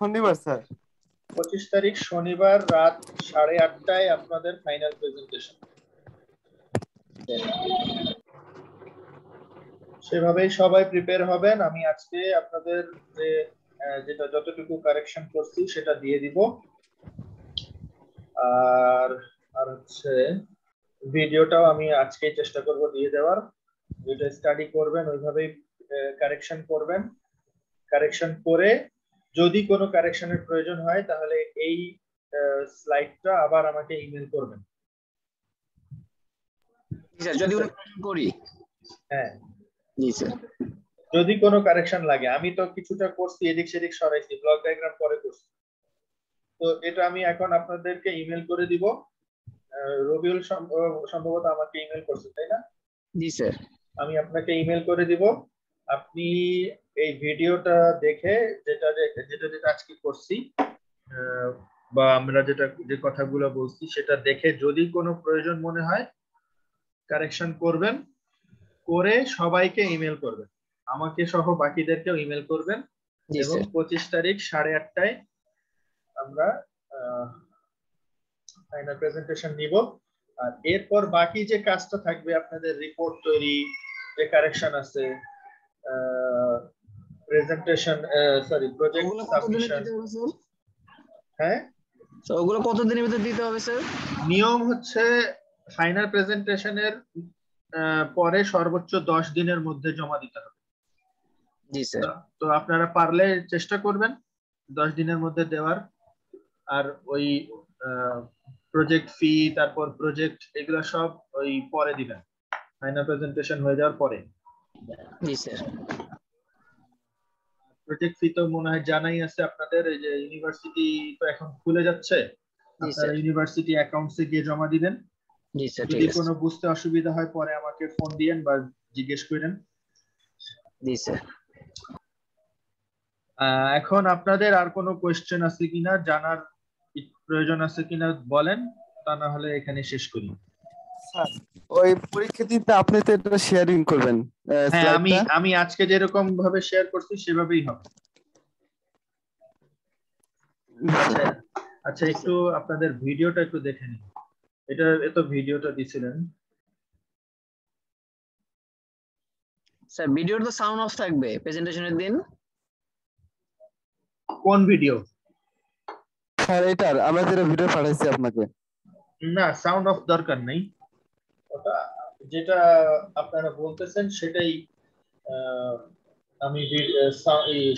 শনিবার স্যার। 25 তারিখ শনিবার রাত 8:30টায় আপনাদের ফাইনাল প্রেজেন্টেশন। সেভাবেই সবাই প্রিপেয়ার হবেন। আমি আজকে আপনাদের যেটা যতটুকু কারেকশন করছি সেটা দিয়ে দিব, আর হচ্ছে ভিডিওটাও আমি আজকেই চেষ্টা করব দিয়ে দেওয়ার। যেটা স্টাডি করবেন ওইভাবেই কারেকশন করবেন। কারেকশন করে যদি কোনো কারেকশনের প্রয়োজন হয় তাহলে এই স্লাইডটা আবার আমাকে ইমেল করবেন। স্যার যদি কোনো কারেকশন করি, হ্যাঁ জি স্যার, যদি কোনো কারেকশন লাগে। আমি তো কিছুটা করছি, এদিক সেদিক সরাইছি, ব্লক ডায়াগ্রাম পরে করছি, তো এটা আমি এখন আপনাদেরকে ইমেল করে দিব। রবিউল সম্ভবত আমাকে ইমেল করছে তাই না? জি স্যার। আমি আপনাকে ইমেল করে দিব। আপনি এই ভিডিওটা দেখে যেটা যেটা আজকে করছি বা আমরা যে কথাগুলো বলছি সেটা দেখে যদি কোনো প্রয়োজন মনে হয় কারেকশন করবেন, করে সবাইকে ইমেল করবেন, আমাকে সহ বাকিদেরকেও ইমেল করবেন। এবং 25 তারিখ 8:30টায় আমরা ফাইনাল প্রেজেন্টেশন নিব। আর এরপর বাকি যে কাজটা থাকবে আপনাদের রিপোর্ট তৈরি, যে কারেকশন আছে, প্রেজেন্টেশন সরি প্রজেক্ট ওগুলো কতদিনে সাবমিশন। দিতে হবে স্যার? হ্যাঁ, তো ওগুলো কতদিনের ভিতর দিতে হবে স্যার? নিয়ম হচ্ছে ফাইনাল প্রেজেন্টেশনের পরে সর্বোচ্চ 10 দিনের মধ্যে জমা দিতে হবে। জি স্যার। তো আপনারা পারলে চেষ্টা করবেন 10 দিনের মধ্যে দেওয়ার। আর ওই প্রজেক্ট ফি, তারপর প্রজেক্ট, এগুলো সব ওই পরে দিবেন, ফাইনাল প্রেজেন্টেশন হয়ে যাওয়ার পরে। জি স্যার। প্রজেক্ট ফি তো মনে হয় জানাই আছে আপনাদের, এই যে ইউনিভার্সিটি তো এখন খুলে যাচ্ছে, জি আপনারা স্যার। ইউনিভার্সিটি অ্যাকাউন্টসে গিয়ে জমা দিবেন। জি স্যার, ঠিক যদি আছে। কোনো বুঝতে অসুবিধা হয় পরে আমাকে ফোন দিয়েন বা জিজ্ঞেস করেন। জি স্যার। এখন আপনাদের আর কোনো কোয়েশ্চেন আছে কিনা, জানার প্রয়োজন আছে কিনা বলেন, তা না হলে এখানে শেষ করি। স্যার ওই পরীক্ষা দিতে আপনি তো এটা শেয়ারিং করবেন হ্যাঁ, আমি স্লাইডটা। আমি আজকে যেরকম ভাবে শেয়ার করছি সেভাবেই হবে। আচ্ছা আচ্ছা, একটু আপনাদের ভিডিওটা একটু দেখে নিন। এত ভিডিওটা দিছিলেন। স্যার ভিডিওর তো সাউন্ড অফ থাকবে প্রেজেন্টেশনের দিন। কোন ভিডিও? স্যার এটার আমরা যেটা ভিডিও পাঠাইছি আপনাকে। না, সাউন্ড অফ দরকার নেই। ওটা যেটা আপনারা বলতেছেন সেটাই আমি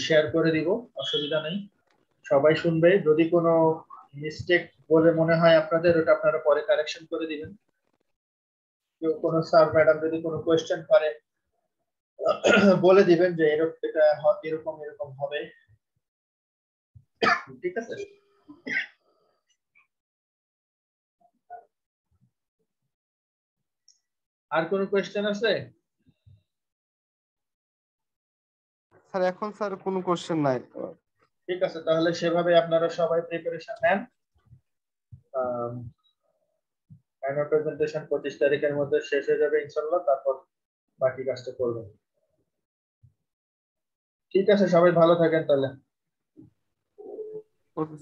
শেয়ার করে দিব, অসুবিধা নেই, সবাই শুনবে। যদি কোনো মিস্টেক বলে মনে হয় আপনাদের, ওটা আপনারা পরে কারেকশন করে দিবেন। কেউ কোনো স্যার ম্যাডাম যদি কোনো কোয়েশ্চেন করে বলে দিবেন যে এরকম, এটা এরকম এরকম হবে। ঠিক আছে। আর কোনো কোয়েশ্চেন আছে? স্যার এখন স্যার কোনো কোশ্চেন নাই। ঠিক আছে, তাহলে সেভাবে আপনারা সবাই প্রিপারেশন নেন। ফাইনাল প্রেজেন্টেশন 25 তারিখের মধ্যে শেষ হয়ে যাবে ইনশাল্লাহ, তারপর বাকি কাজটা করবেন। ঠিক আছে, সবাই ভালো থাকেন তাহলে। ওকে।